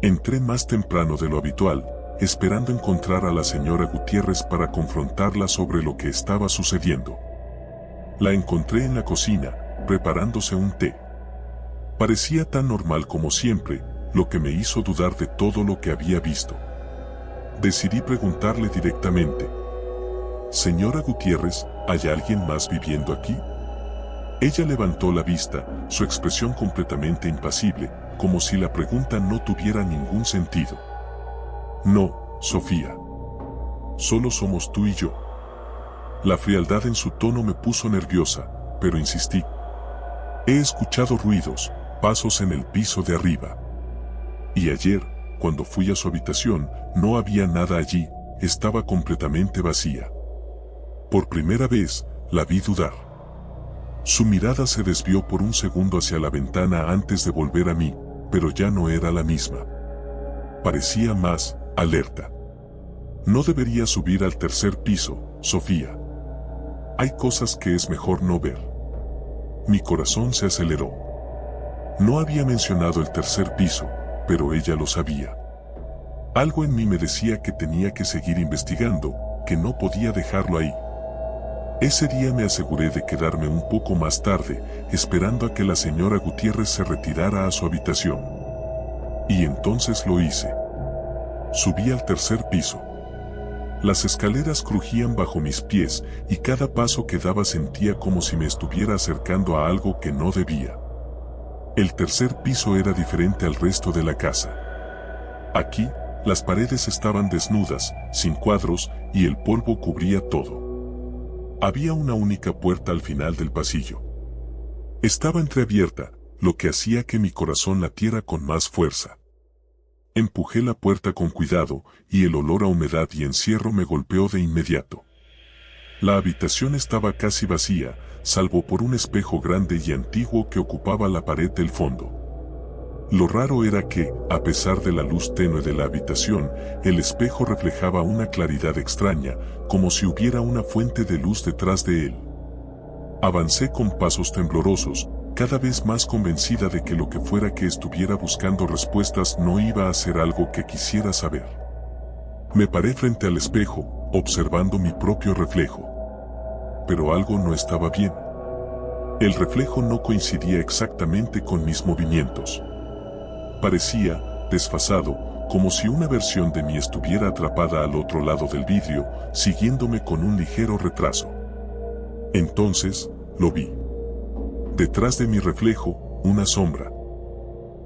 Entré más temprano de lo habitual, esperando encontrar a la señora Gutiérrez para confrontarla sobre lo que estaba sucediendo. La encontré en la cocina, preparándose un té. Parecía tan normal como siempre, lo que me hizo dudar de todo lo que había visto. Decidí preguntarle directamente: «Señora Gutiérrez, ¿hay alguien más viviendo aquí?». Ella levantó la vista, su expresión completamente impasible, como si la pregunta no tuviera ningún sentido. «No, Sofía. Solo somos tú y yo». La frialdad en su tono me puso nerviosa, pero insistí. «He escuchado ruidos, pasos en el piso de arriba. Y ayer, cuando fui a su habitación, no había nada allí, estaba completamente vacía». Por primera vez, la vi dudar. Su mirada se desvió por un segundo hacia la ventana antes de volver a mí, pero ya no era la misma. Parecía más alerta. «No debería subir al tercer piso, Sofía. Hay cosas que es mejor no ver». Mi corazón se aceleró. No había mencionado el tercer piso, pero ella lo sabía. Algo en mí me decía que tenía que seguir investigando, que no podía dejarlo ahí. Ese día me aseguré de quedarme un poco más tarde, esperando a que la señora Gutiérrez se retirara a su habitación. Y entonces lo hice. Subí al tercer piso. Las escaleras crujían bajo mis pies, y cada paso que daba sentía como si me estuviera acercando a algo que no debía. El tercer piso era diferente al resto de la casa. Aquí, las paredes estaban desnudas, sin cuadros, y el polvo cubría todo. Había una única puerta al final del pasillo. Estaba entreabierta, lo que hacía que mi corazón latiera con más fuerza. Empujé la puerta con cuidado, y el olor a humedad y encierro me golpeó de inmediato. La habitación estaba casi vacía, salvo por un espejo grande y antiguo que ocupaba la pared del fondo. Lo raro era que, a pesar de la luz tenue de la habitación, el espejo reflejaba una claridad extraña, como si hubiera una fuente de luz detrás de él. Avancé con pasos temblorosos, cada vez más convencida de que lo que fuera que estuviera buscando respuestas no iba a ser algo que quisiera saber. Me paré frente al espejo, observando mi propio reflejo. Pero algo no estaba bien. El reflejo no coincidía exactamente con mis movimientos. Parecía desfasado, como si una versión de mí estuviera atrapada al otro lado del vidrio, siguiéndome con un ligero retraso. Entonces, lo vi. Detrás de mi reflejo, una sombra.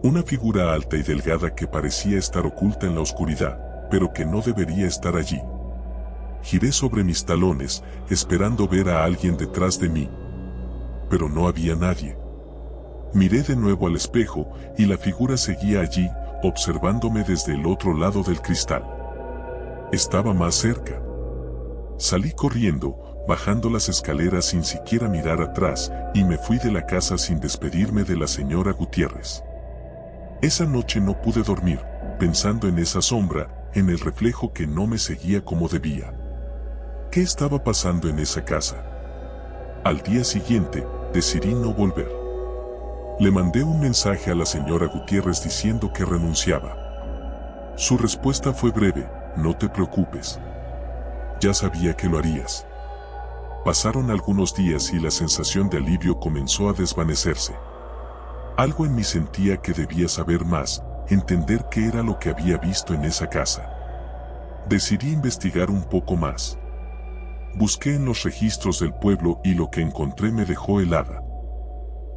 Una figura alta y delgada que parecía estar oculta en la oscuridad, pero que no debería estar allí. Giré sobre mis talones, esperando ver a alguien detrás de mí. Pero no había nadie. Miré de nuevo al espejo, y la figura seguía allí, observándome desde el otro lado del cristal. Estaba más cerca. Salí corriendo, bajando las escaleras sin siquiera mirar atrás, y me fui de la casa sin despedirme de la señora Gutiérrez. Esa noche no pude dormir, pensando en esa sombra, en el reflejo que no me seguía como debía. ¿Qué estaba pasando en esa casa? Al día siguiente, decidí no volver. Le mandé un mensaje a la señora Gutiérrez diciendo que renunciaba. Su respuesta fue breve: «No te preocupes. Ya sabía que lo harías». Pasaron algunos días y la sensación de alivio comenzó a desvanecerse. Algo en mí sentía que debía saber más, entender qué era lo que había visto en esa casa. Decidí investigar un poco más. Busqué en los registros del pueblo y lo que encontré me dejó helada.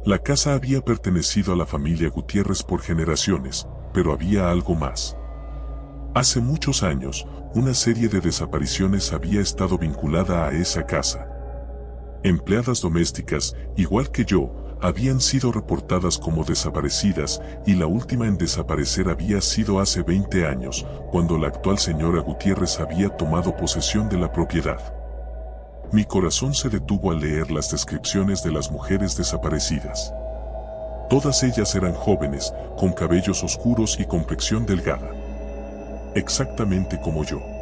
La casa había pertenecido a la familia Gutiérrez por generaciones, pero había algo más. Hace muchos años, una serie de desapariciones había estado vinculada a esa casa. Empleadas domésticas, igual que yo, habían sido reportadas como desaparecidas y la última en desaparecer había sido hace 20 años, cuando la actual señora Gutiérrez había tomado posesión de la propiedad. Mi corazón se detuvo al leer las descripciones de las mujeres desaparecidas. Todas ellas eran jóvenes, con cabellos oscuros y complexión delgada. Exactamente como yo.